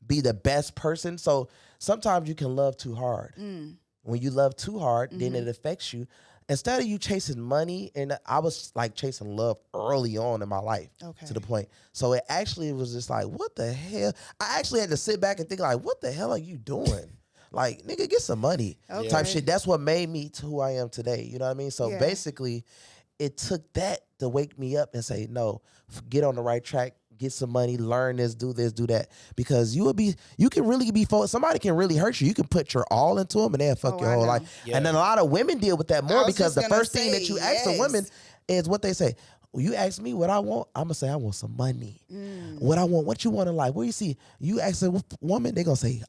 be the best person. So sometimes you can love too hard. When you love too hard, then it affects you. Instead of you chasing money, and I was chasing love early on in my life Okay. to the point. So it actually was just like, what the hell? I actually had to sit back and think what the hell are you doing? Like, nigga, get some money Okay. type shit. That's what made me to who I am today. You know what I mean? So Yeah. basically, it took that to wake me up and say, no, get on the right track, get some money, learn this, do that. Because you can really be, somebody can really hurt you. You can put your all into them and they'll fuck Oh, your I whole know. life. Yeah. And then a lot of women deal with that I more was because just the gonna first thing that say, you ask a yes. woman is what they say. Well, you ask me what I want, I'm going to say I want some money. What I want, what you want in life. Where you see, you ask a woman, they're going to say,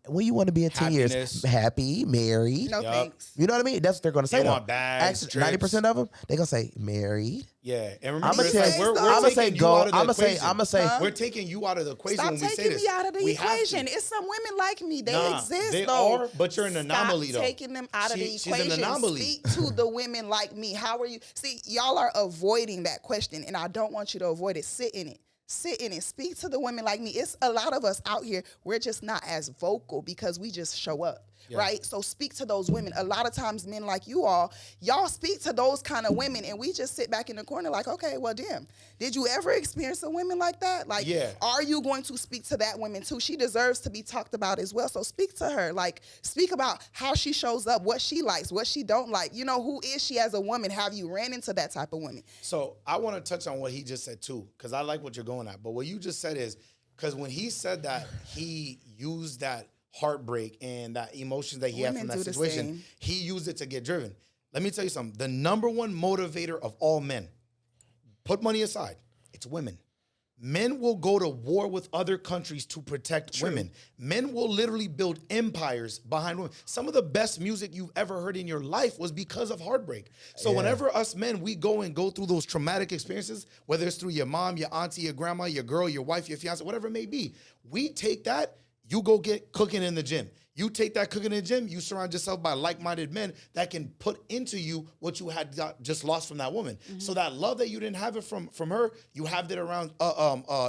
where you want to be in 10 years? Happiness. Happy, married. No Yup. thanks. You know what I mean? That's what they're going to say. They though. want bags, trips. 90% of them, they're going to say married. Yeah, and remember, I'm gonna These tell days, you. we're though. I'm gonna say taking you go. out of the I'm gonna say. equation. I'm gonna say. Huh? We're taking you out of the equation Stop when we say taking this. me out of the We have to. equation. It's some women like me. They Nah, exist, they though. are, but you're an anomaly, Stop though. taking them out of the She's an equation. anomaly. Speak to the women like me. How are you? See, y'all are avoiding that question, and I don't want you to avoid it. Sit in it. Sit in it. Speak to the women like me. It's a lot of us out here. We're just not as vocal because we just show up. Yeah. Right? So speak to those women. A lot of times men like y'all speak to those kind of women and we just sit back in the corner like, okay, well, damn. Did you ever experience a woman like that? Like, Yeah. are you going to speak to that woman too? She deserves to be talked about as well. So speak to her. Like, speak about how she shows up, what she likes, what she don't like. Who is she as a woman? Have you ran into that type of woman? So I want to touch on what he just said too, because I like what you're going at. But what you just said is, because when he said that he used that heartbreak and that emotions that he had Women from that do the situation, same. he used it to get driven. Let me tell you something. The number one motivator of all men, put money aside, it's women. Men will go to war with other countries to protect women. Men will literally build empires behind women. Some of the best music you've ever heard in your life was because of heartbreak. So whenever us men, we go through those traumatic experiences, whether it's through your mom, your auntie, your grandma, your girl, your wife, your fiance, whatever it may be, we take that, you go get cooking in the gym. You take that cooking in the gym, you surround yourself by like-minded men that can put into you what you had just lost from that woman. So that love that you didn't have it from her, you have it around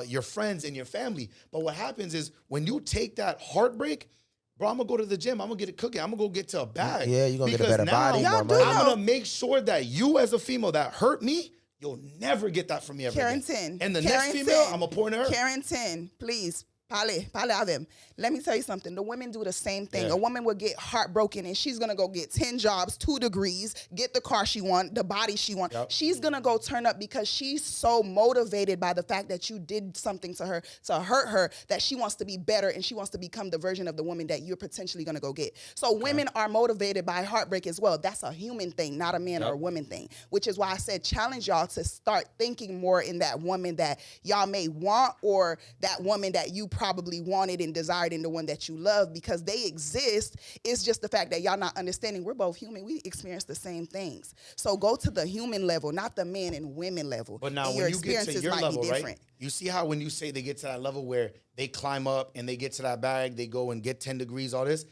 your friends and your family. But what happens is when you take that heartbreak, bro, I'm gonna go to the gym. I'm gonna get it cooking. I'm gonna go get to a bag. Yeah, you're gonna get a Because better now body, Y'all more do money. know- I'm gonna make sure that you, as a female that hurt me, you'll never get that from me ever again. Carrington. And the next female, I'm gonna pour into her. Carrington, please. Pale a them. Let me tell you something. The women do the same thing. Yeah. A woman will get heartbroken and she's gonna go get 10 jobs, 2 degrees, get the car she wants, the body she wants. Yep. She's gonna go turn up because she's so motivated by the fact that you did something to her to hurt her that she wants to be better and she wants to become the version of the woman that you're potentially gonna go get. So women are motivated by heartbreak as well. That's a human thing, not a man or a woman thing. Which is why I said challenge y'all to start thinking more in that woman that y'all may want or that woman that you probably wanted and desired in the one that you love, because they exist. It's just the fact that y'all not understanding we're both human. We experience the same things. So go to the human level, not the men and women level. But now and when you get to your might level, be right? different. You see how when you say they get to that level where they climb up and they get to that bag, they go and get 10 degrees, all this.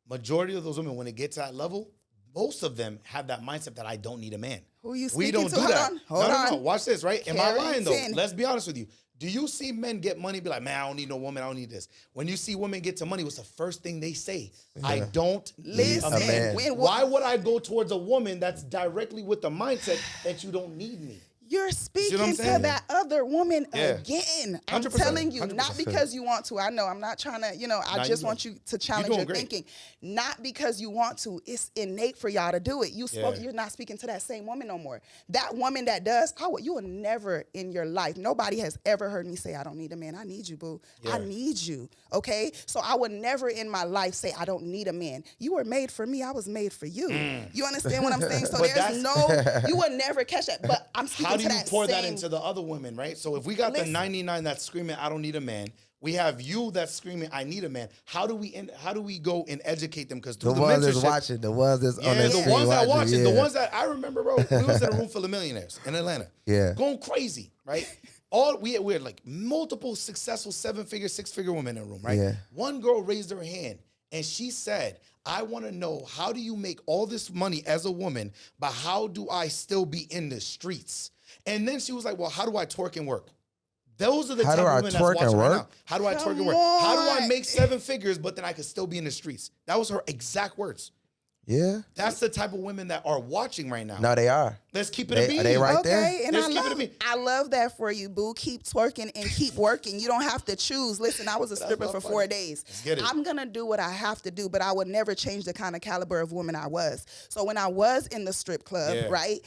Majority of those women, when they get to that level, most of them have that mindset that I don't need a man. Who you We speaking don't to? do Hold that. on. Hold No. on. Watch this, right? Am I lying though? Carrington. Let's be honest with you. Do you see men get money, be like, man, I don't need no woman, I don't need this. When you see women get to money, what's the first thing they say? I don't need Listen, a man. when- Why would I go towards a woman that's directly with the mindset that you don't need me? You're what speaking I'm to saying? that other woman Yeah. again. I'm 100%, telling you, not 100%. because you want to. I know I'm not trying to, I Nah, just you want doing- you to challenge doing your great. thinking. Not because you want to. It's innate for y'all to do it. Yeah. You're not speaking to that same woman no more. That woman that does, you will never in your life, nobody has ever heard me say, I don't need a man. I need you, boo. I Yeah. need you. Okay? So I would never in my life say, I don't need a man. You were made for me. I was made for you. You understand what I'm saying? So But you will never catch that. But I'm speaking How do to you that pour that same- into the other women, right? So if we got the Listen. 99 that's screaming, I don't need a man. We have you that's screaming, I need a man. How do we go and educate them? Because The ones that's watching, the ones that's on that the screen ones that watching, the yeah. ones that I remember, bro. We was in a room full of millionaires in Atlanta, Yeah. going crazy, right? We had like multiple successful 7-figure, 6-figure women in a room, right? Yeah. One girl raised her hand and she said, I want to know, how do you make all this money as a woman, but how do I still be in the streets? And then she was like, well, how do I twerk and work? Those are the How type do of I women that's twerk and watching right work? now. How do I twerk and Come work? How do I on. make 7 figures, but then I could still be in the streets? That was her exact words. Yeah. That's the type of women that are watching right now. No, they are. Let's keep it a beat. They right Okay, there. and Just keep it a love, beat. I love that for you, boo. Keep twerking and keep working. You don't have to choose. Listen, I was a stripper not for funny. 4 days. Let's get it. I'm going to do what I have to do, but I would never change the kind of caliber of woman I was. So when I was in the strip club, Yeah. right,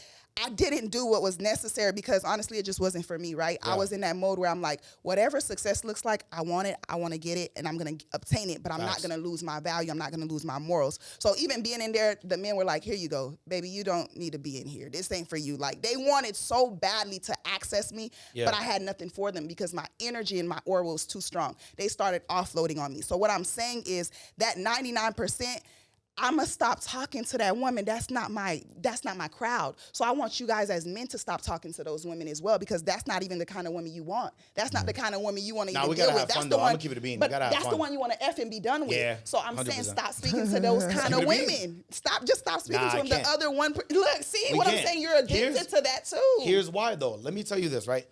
I didn't do what was necessary because honestly, it just wasn't for me, right? I Yeah. was in that mode where I'm like, whatever success looks like, I want it, I want to get it, and I'm going to obtain it, but I'm Facts. not going to lose my value. I'm not going to lose my morals. So even being in there, the men were like, here you go, baby, you don't need to be in here. This ain't for you. Like, they wanted so badly to access me, Yeah. but I had nothing for them because my energy and my aura was too strong. They started offloading on me. So what I'm saying is that 99%, I'ma stop talking to that woman. That's not my crowd. So I want you guys as men to stop talking to those women as well, because that's not even the kind of woman you want. That's not the kind of woman you want to Nah, even we deal gotta with. have That's fun, the though. one. I'ma keep it a bean. We But gotta have that's the fun. one you want to F and be done with. Yeah, So I'm saying 100%. stop speaking to those kind of Keep it a bean. women. Stop speaking Nah, to I them. The can't. other one. Look, see We what I'm can't. saying? You're addicted to that too. Here's why, though. Let me tell you this, right?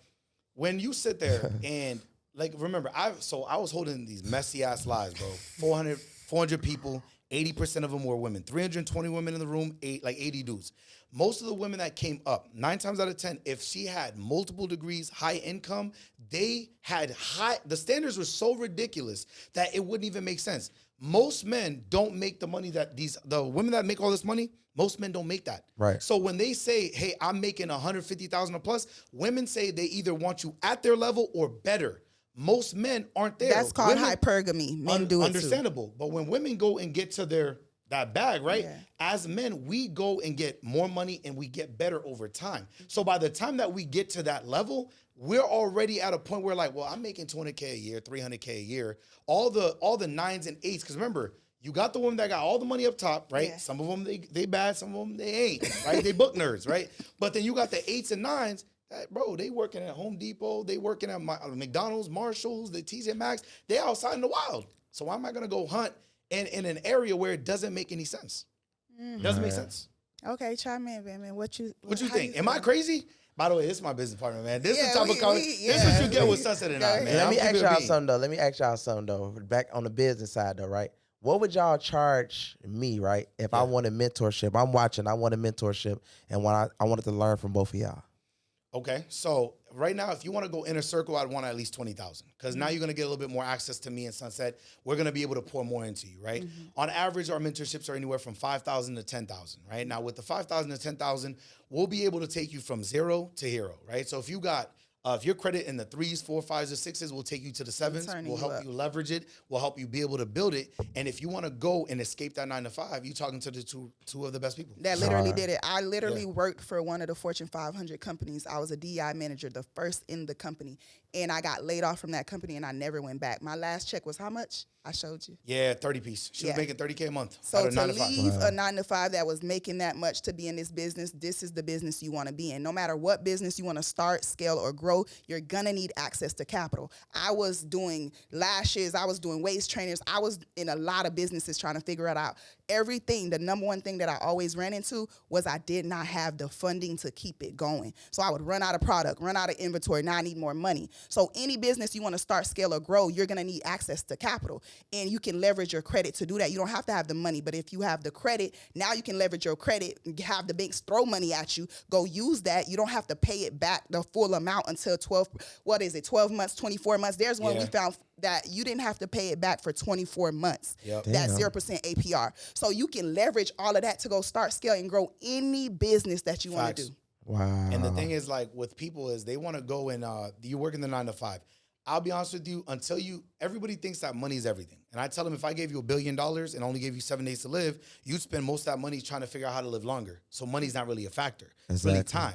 When you sit there and, like, remember, I was holding these messy ass lies, bro. 400 people, 80% of them were women. 320 women in the room, 80 dudes. Most of the women that came up, 9 times out of 10, if she had multiple degrees, high income, they had the standards were so ridiculous that it wouldn't even make sense. Most men don't make the money that the women that make all this money, most men don't make that. Right. So when they say, hey, I'm making 150,000 or plus, women say they either want you at their level or better. Most men aren't there. That's called Women- hypergamy. Men do it too. Understandable. But when women go and get to that bag, right? Yeah. As men, we go and get more money and we get better over time. So by the time that we get to that level, we're already at a point where like, well, I'm making 200K a year, 300K a year, all the 9s and 8s. Because remember, you got the woman that got all the money up top, right? Yeah. Some of them, they bad, some of them, they ain't, right? They book nerds, right? But then you got the 8s and 9s. Bro, they working at Home Depot, they working at McDonald's, Marshalls, the TJ Maxx. They outside in the wild. So why am I gonna go hunt in an area where it doesn't make any sense? It doesn't make sense. Okay, chime in, man. What you think? Am I crazy? By the way, this is my business partner, man. This is Yeah, the type of conversation. This is what you get with Sunset and I, man. Let I'm me keeping ask it y'all being. something though. Back on the business side though, right? what would y'all charge me, right? If I wanted mentorship, I'm watching, I want a mentorship, and I wanted to learn from both of y'all. Okay, so right now, if you want to go inner circle, I'd want at least 20,000 because now you're gonna get a little bit more access to me and Sunset. We're gonna be able to pour more into you, right? On average, our mentorships are anywhere from 5,000 to 10,000, right? Now, with the 5,000 to 10,000, we'll be able to take you from 0 to hero, right? So if you got if your credit in the 3s, 4s, 5s, or 6s, we'll take you to the 7s. We'll help you leverage it. We'll help you be able to build it. And if you want to go and escape that 9 to 5, you're talking to the two of the best people. That literally did it. I literally worked for one of the Fortune 500 companies. I was a DI manager, the first in the company. And I got laid off from that company and I never went back. My last check was how much? I showed you. Yeah, 30 piece. She was making 30K a month. So to leave a 9 to 5 that was making that much to be in this business, this is the business you want to be in. No matter what business you want to start, scale, or grow, you're going to need access to capital. I was doing lashes. I was doing waist trainers. I was in a lot of businesses trying to figure it out. Everything, the number one thing that I always ran into was I did not have the funding to keep it going. So I would run out of product, run out of inventory. Now I need more money. So any business you want to start, scale, or grow, you're going to need access to capital. And you can leverage your credit to do that. You don't have to have the money, but if you have the credit, now you can leverage your credit, have the banks throw money at you, go use that. You don't have to pay it back the full amount until 12 months, 24 months. There's one we found that you didn't have to pay it back for 24 months. That's 0% APR. So you can leverage all of that to go start, scale, and grow any business that you want to do. Wow. And the thing is, like, with people is they want to go and you work in the 9 to 5. I'll be honest with you, everybody thinks that money is everything. And I tell them if I gave you $1 billion and only gave you 7 days to live, you'd spend most of that money trying to figure out how to live longer. So money's not really a factor. It's really time.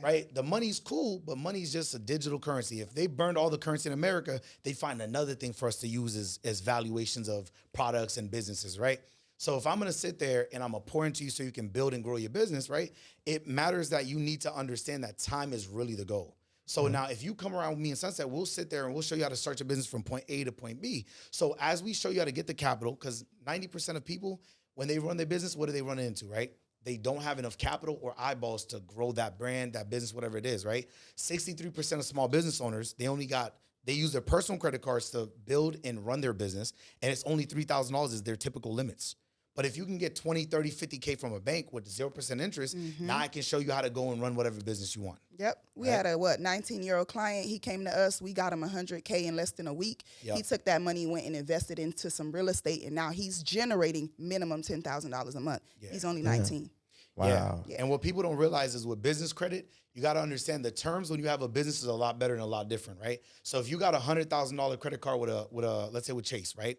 Right? The money's cool, but money's just a digital currency. If they burned all the currency in America, they'd find another thing for us to use as valuations of products and businesses, right? So if I'm going to sit there and I'm going to pour into you so you can build and grow your business, right? It matters that you need to understand that time is really the goal. So now if you come around with me in Sunset, we'll sit there and we'll show you how to start your business from point A to point B. So as we show you how to get the capital, because 90% of people, when they run their business, what do they run into, right? They don't have enough capital or eyeballs to grow that brand, that business, whatever it is, right? 63% of small business owners, they use their personal credit cards to build and run their business, and it's only $3,000 is their typical limits. But if you can get 20, 30, 50K from a bank with 0% interest, now I can show you how to go and run whatever business you want. Yep. We had a 19-year-old client. He came to us. We got him 100K in less than a week. He took that money, went and invested into some real estate, and now he's generating minimum $10,000 a month. He's only 19. Wow. Yeah. And what people don't realize is with business credit, you got to understand the terms when you have a business is a lot better and a lot different, right? So if you got a $100,000 credit card with a let's say with Chase, right?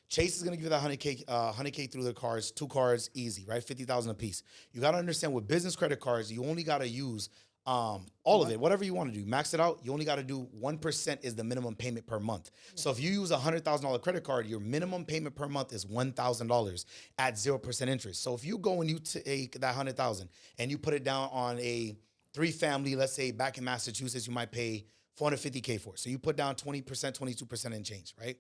Chase is going to give you that 100K through the cards, 2 cards, easy, right? 50,000 a piece. You got to understand with business credit cards, you only got to use all of it, whatever you want to do. Max it out. You only got to do 1% is the minimum payment per month. So if you use a $100,000 credit card, your minimum payment per month is $1,000 at 0% interest. So if you go and you take that 100,000 and you put it down on a 3-family, let's say back in Massachusetts, you might pay $450K for it. So you put down 20%, 22% and change, right?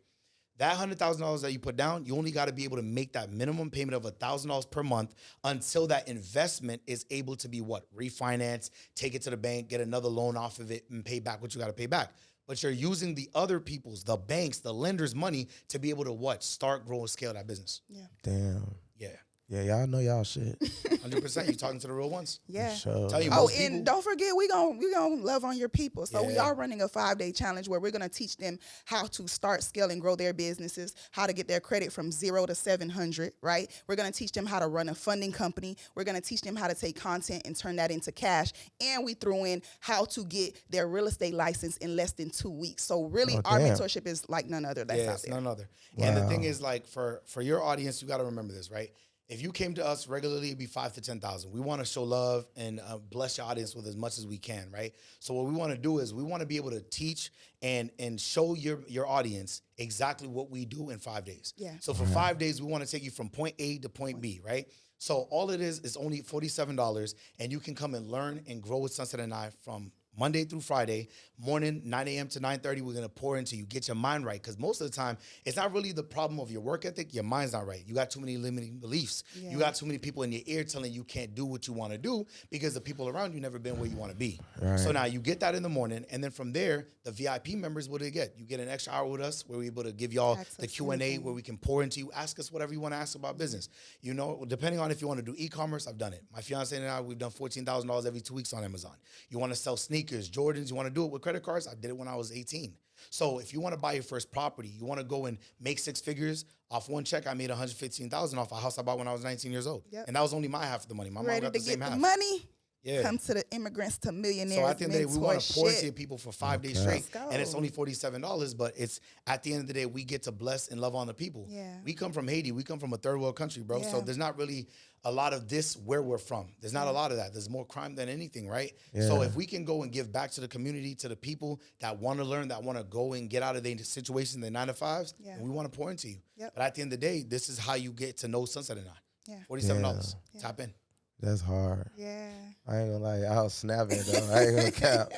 That $100,000 that you put down, you only got to be able to make that minimum payment of $1,000 per month until that investment is able to be refinance, take it to the bank, get another loan off of it, and pay back what you got to pay back. But you're using the other people's, the banks, the lenders' money to be able to start, grow, and scale that business. Yeah. Damn. Yeah. Yeah, y'all know y'all shit. 100%. You're talking to the real ones. Yeah. Sure. Tell you Oh, most and people, don't forget, we gonna love on your people. So we are running a 5-day challenge where we're gonna teach them how to start, scale, and grow their businesses, how to get their credit from 0 to 700, right? We're gonna teach them how to run a funding company. We're gonna teach them how to take content and turn that into cash. And we threw in how to get their real estate license in less than 2 weeks. So really, our mentorship is like none other that's out there. none other. Wow. And the thing is, like, for your audience, you got to remember this, right? If you came to us regularly, it'd be 5,000 to 10,000. We want to show love and bless your audience with as much as we can, right? So what we want to do is we want to be able to teach and show your audience exactly what we do in 5 days. Yeah. So for 5 days, we want to take you from point A to point B, right? So all it is only $47, and you can come and learn and grow with Sunset and I from Monday through Friday, morning, 9 a.m. to 9:30, we're going to pour into you, get your mind right. Because most of the time, it's not really the problem of your work ethic. Your mind's not right. You got too many limiting beliefs. Yeah. You got too many people in your ear telling you can't do what you want to do because the people around you never been where you want to be. Right. So now you get that in the morning. And then from there, the VIP members, what do they get? You get an extra hour with us where we're able to give y'all the Q&A where we can pour into you, ask us whatever you want to ask about business. You know, depending on if you want to do e-commerce, I've done it. My fiance and I, we've done $14,000 every 2 weeks on Amazon. You want to sell sneakers, Jordans, you want to do it with credit cards? I did it when I was 18. So if you want to buy your first property, you want to go and make 6 figures off one check, I made $115,000 off a house I bought when I was 19 years old. Yep. And that was only my half of the money. My mom got the same half. Ready to get the money? Yeah. Come to the Immigrants to Millionaires. So at the end of the day, we want to pour into people for 5 days straight. Let's go. And it's only $47, but it's at the end of the day, we get to bless and love on the people. Yeah. We come from Haiti. We come from a third world country, bro. Yeah. So there's not really a lot of this where we're from. There's not a lot of that. There's more crime than anything, right? Yeah. So if we can go and give back to the community, to the people that want to learn, that want to go and get out of their situation, their 9 to 5s, and we want to pour into you. Yep. But at the end of the day, this is how you get to know Sunset and I. Yeah. $47. Tap in. That's hard. Yeah. I ain't gonna lie, I was snapping though. I ain't gonna cap.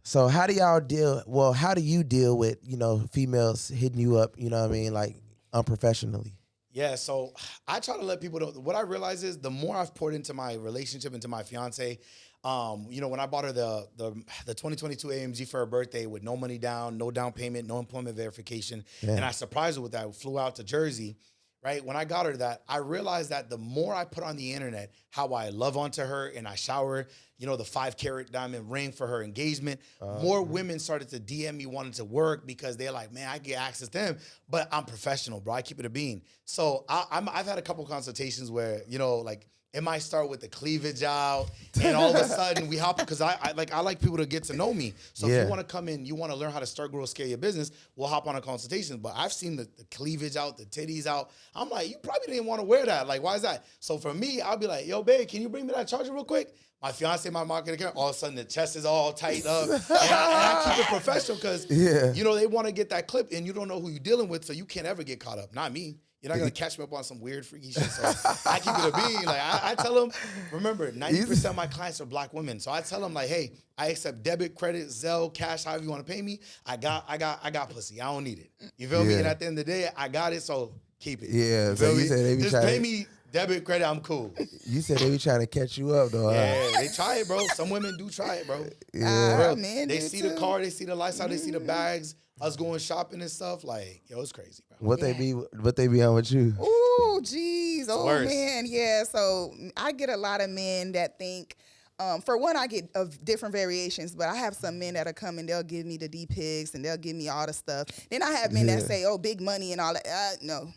So how do y'all deal? Well, how do you deal with, you know, females hitting you up? You know what I mean, like unprofessionally. Yeah, so I try to let people know. What I realize is the more I've poured into my relationship, into my fiance, you know, when I bought her the 2022 AMG for her birthday with no money down, no down payment, no employment verification, and I surprised her with that. We flew out to Jersey. Right? When I got her that, I realized that the more I put on the internet how I love onto her and I shower, you know, the 5-carat diamond ring for her engagement, more women started to DM me wanting to work because they're like, man, I get access to him, but I'm professional, bro. I keep it a bean. So I've had a couple consultations where, you know, like, it might start with the cleavage out, and all of a sudden we hop, because I like people to get to know me. So if you want to come in, you want to learn how to start, grow, scale your business, we'll hop on a consultation. But I've seen the cleavage out, the titties out. I'm like, you probably didn't want to wear that. Like, why is that? So for me, I'll be like, yo, babe, can you bring me that charger real quick? My fiance, my marketing account, all of a sudden the chest is all tight up. and I keep it professional because, you know, they want to get that clip, and you don't know who you're dealing with, so you can't ever get caught up. Not me. You're not going to catch me up on some weird, freaky shit. So I keep it a bean. Like, I tell them, remember, 90% of my clients are black women. So I tell them, like, hey, I accept debit, credit, Zelle, cash, however you want to pay me. I got pussy. I don't need it. You feel me? And at the end of the day, I got it, so keep it. Yeah. So you said they be just trying pay me debit, credit, I'm cool. You said they be trying to catch you up, though. Yeah, they try it, bro. Some women do try it, bro. Yeah. They see the car, they see the lifestyle, they see the bags, us going shopping and stuff. Like, yo, it's crazy, bro. What they be on with you? Ooh, geez. Oh, worse. man. Yeah. So I get a lot of men that think, for one, I get of different variations, but I have some men that'll come and they'll give me the D pics and they'll give me all the stuff. Then I have men that say, oh, big money and all that. No.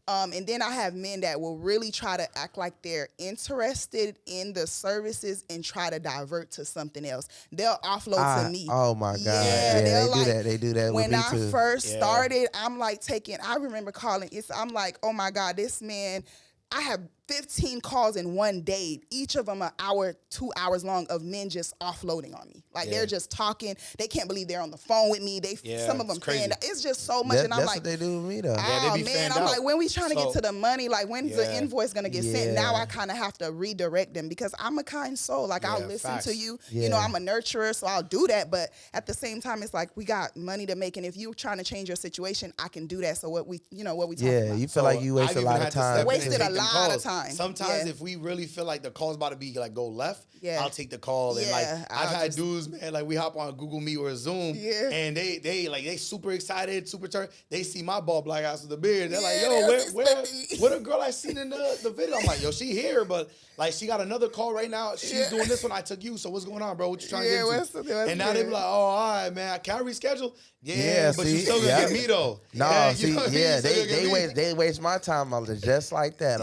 And then I have men that will really try to act like they're interested in the services and try to divert to something else. They'll offload to me. Oh my God. Yeah, they like, do that. They do that with me too. When I first started, I'm like I remember calling, I'm like, oh my God, this man, I have 15 calls in one day, each of them an hour, 2 hours long, of men just offloading on me. Like they're just talking. They can't believe they're on the phone with me. Some of them fan. It's just so much. And I'm that's like, what they do with me though. oh they be man, fanned I'm out. like, when we trying to get to the money, like when's the invoice gonna get sent? Now I kind of have to redirect them because I'm a kind soul. Like I'll listen to you. You know, I'm a nurturer, so I'll do that. But at the same time, it's like we got money to make, and if you're trying to change your situation, I can do that. So what we talking about? You feel like you waste a lot of time. Wasted a lot of time. Sometimes if we really feel like the call's about to be like go left, I'll take the call. And like I've had dudes, man, like we hop on Google Meet or Zoom, and they super excited, super turned. They see my ball black ass with the beard. They're like, yo, where the girl I seen in the video? I'm like, yo, she here, but like she got another call right now. She's doing this one. I took you. So what's going on, bro? What you trying to get into? And now they be like, oh, all right, man. Can I reschedule? Yeah, but you still gonna get me though. No, they waste my time just like that.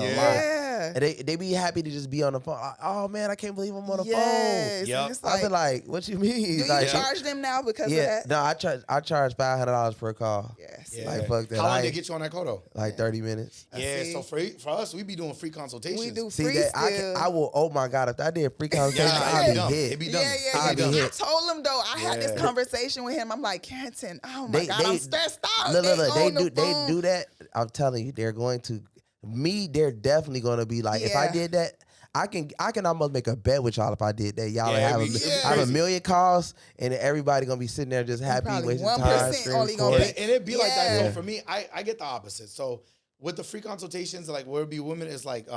And they be happy to just be on the phone. Oh man, I can't believe I'm on the phone. Yep. I be like, what you mean? Do you charge them now because of that? No, I charge $500 per call. Yes. Like fuck that. How long they get you on that call though? Like 30 minutes. So for us, we be doing free consultations. We do free still. I will. Oh my God, if I did free consultation, I'd be hit. It'd be done. I told him though. I had this conversation with him. I'm like, Carrington, oh my God, I'm stressed out. Look, they do that. I'm telling you, they're going to. They're definitely going to be like, if I did that, I can almost make a bet with y'all if I did that. Y'all Yeah, have, it'd be have a crazy. million calls, and everybody gonna be sitting there just happy, probably wasting 1% time. screen only gonna recording. pay. And it'd be like that. Yeah. So for me, I get the opposite. So with the free consultations, like where it be women is like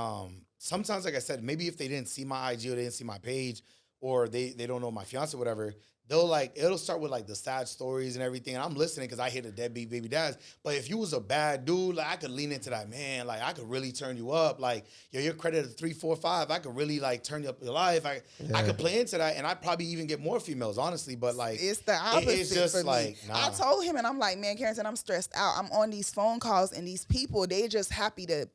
sometimes, like I said, maybe if they didn't see my IG or they didn't see my page or they don't know my fiance or whatever, it'll start with like the sad stories and everything. And I'm listening because I hit a deadbeat baby dads. But if you was a bad dude, like I could lean into that, man. Like I could really turn you up. Like your credit is 3, 4, 5. I could really like turn you up your life. I could play into that, and I'd probably even get more females, honestly. But like it's the opposite it's just for like, me. nah. I told him, and I'm like, man, Carrington, I'm stressed out. I'm on these phone calls, and these people, they just happy to,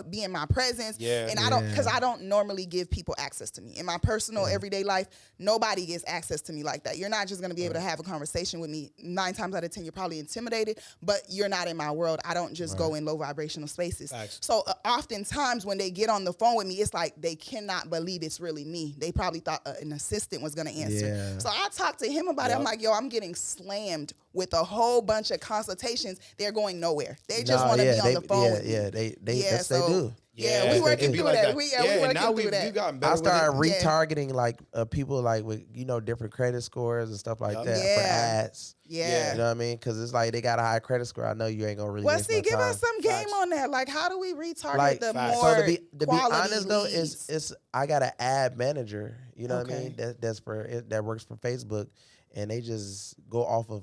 be in my presence. Yeah. And because I don't normally give people access to me in my personal everyday life. Nobody gets access to me like that. You're not just gonna be able to have a conversation with me. 9 times out of 10, you're probably intimidated, but you're not in my world. I don't just go in low vibrational spaces. Facts. So oftentimes when they get on the phone with me, it's like they cannot believe it's really me. They probably thought an assistant was gonna answer. Yeah. So I talked to him about it. I'm like, yo, I'm getting slammed with a whole bunch of consultations. They're going nowhere. They just want to be on the phone with me. They do. Yeah, we working through that. We working now through that. we've gotten better. I started with it. retargeting like people like with different credit scores and stuff like that for ads. Yeah. You know what I mean? Because it's like they got a high credit score. I know you ain't gonna really. Well, waste see, my give time. us some game Facts. on that. Like, how do we retarget Like, the facts. more So to be quality honest though, leads? it's I got an ad manager. You know what I Okay. mean? That works for Facebook, and they just go off of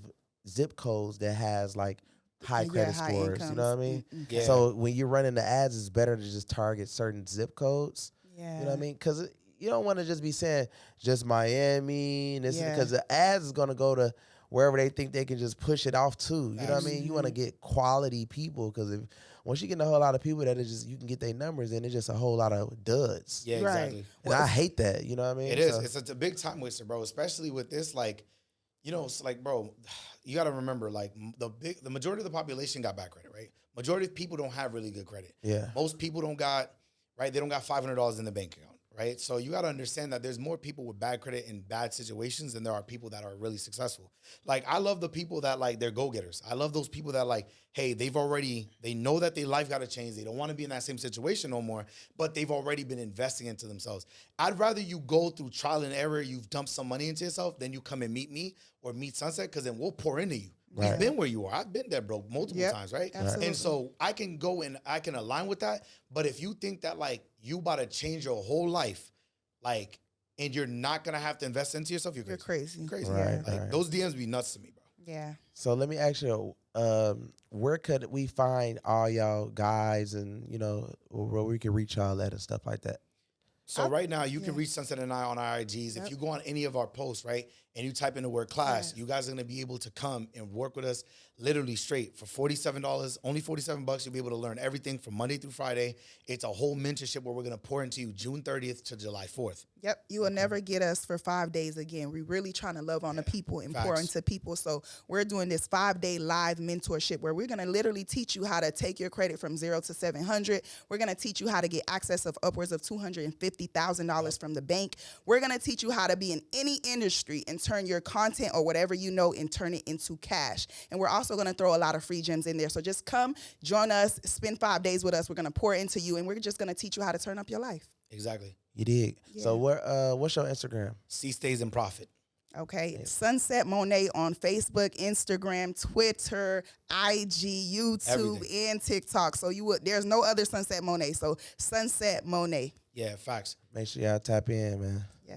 zip codes that has like high credit high scores. You know what I mean? incomes. Yeah. So when you're running the ads, it's better to just target certain zip codes. Yeah. You know what I mean? Because you don't want to just be saying just Miami and this Yeah. because the ads is gonna go to wherever they think they can just push it off to. You know what I mean? You want to get quality people because once you get a whole lot of people that is just you can get their numbers and it's just a whole lot of duds. Yeah, Right. exactly. And I hate that. You know what I mean? It is. So- It's a big time waster, bro. Especially with this, like, it's like, bro, you got to remember, like, the majority of the population got bad credit, right? Majority of people don't have really good credit. Yeah. Most people don't got, right? They don't got $500 in the bank account, right? So you got to understand that there's more people with bad credit in bad situations than there are people that are really successful. Like, I love the people that, like, they're go-getters. I love those people that, like, hey, they know that their life got to change. They don't want to be in that same situation no more, but they've already been investing into themselves. I'd rather you go through trial and error, you've dumped some money into yourself, than you come and meet me or meet Sunset, because then we'll pour into you. Right. We've been where you are. I've been there, bro, multiple times, right? Absolutely. And so I can go and I can align with that. But if you think that, like, you about to change your whole life, like, and you're not going to have to invest into yourself, you're crazy. You're crazy. You're crazy. Right, Like, right. those DMs be nuts to me, bro. Yeah. So let me ask you, where could we find all y'all guys and, where we can reach y'all at and stuff like that? So right now, you can reach Sunset and I on our IGs. If you go on any of our posts, right, and you type in the word class, you guys are going to be able to come and work with us literally straight for $47, only $47. You'll be able to learn everything from Monday through Friday. It's a whole mentorship where we're going to pour into you June 30th to July 4th. Yep. You will never get us for 5 days again. We're really trying to love on the people and pour Facts. into people. So we're doing this 5-day live mentorship where we're going to literally teach you how to take your credit from 0 to 700. We're going to teach you how to get access of upwards of $250,000 from the bank. We're going to teach you how to be in any industry and turn your content or whatever you know and turn it into cash. And we're also going to throw a lot of free gems in there. So just come, join us, spend 5 days with us. We're going to pour into you, and we're just going to teach you how to turn up your life. Exactly. You dig? Yeah. So what's your Instagram? Cstaysinprofit. Okay. Sunset Monae on Facebook, Instagram, Twitter, IG, YouTube, Everything. and TikTok. So there's no other Sunset Monae. So Sunset Monae. Yeah, facts. Make sure y'all tap in, man.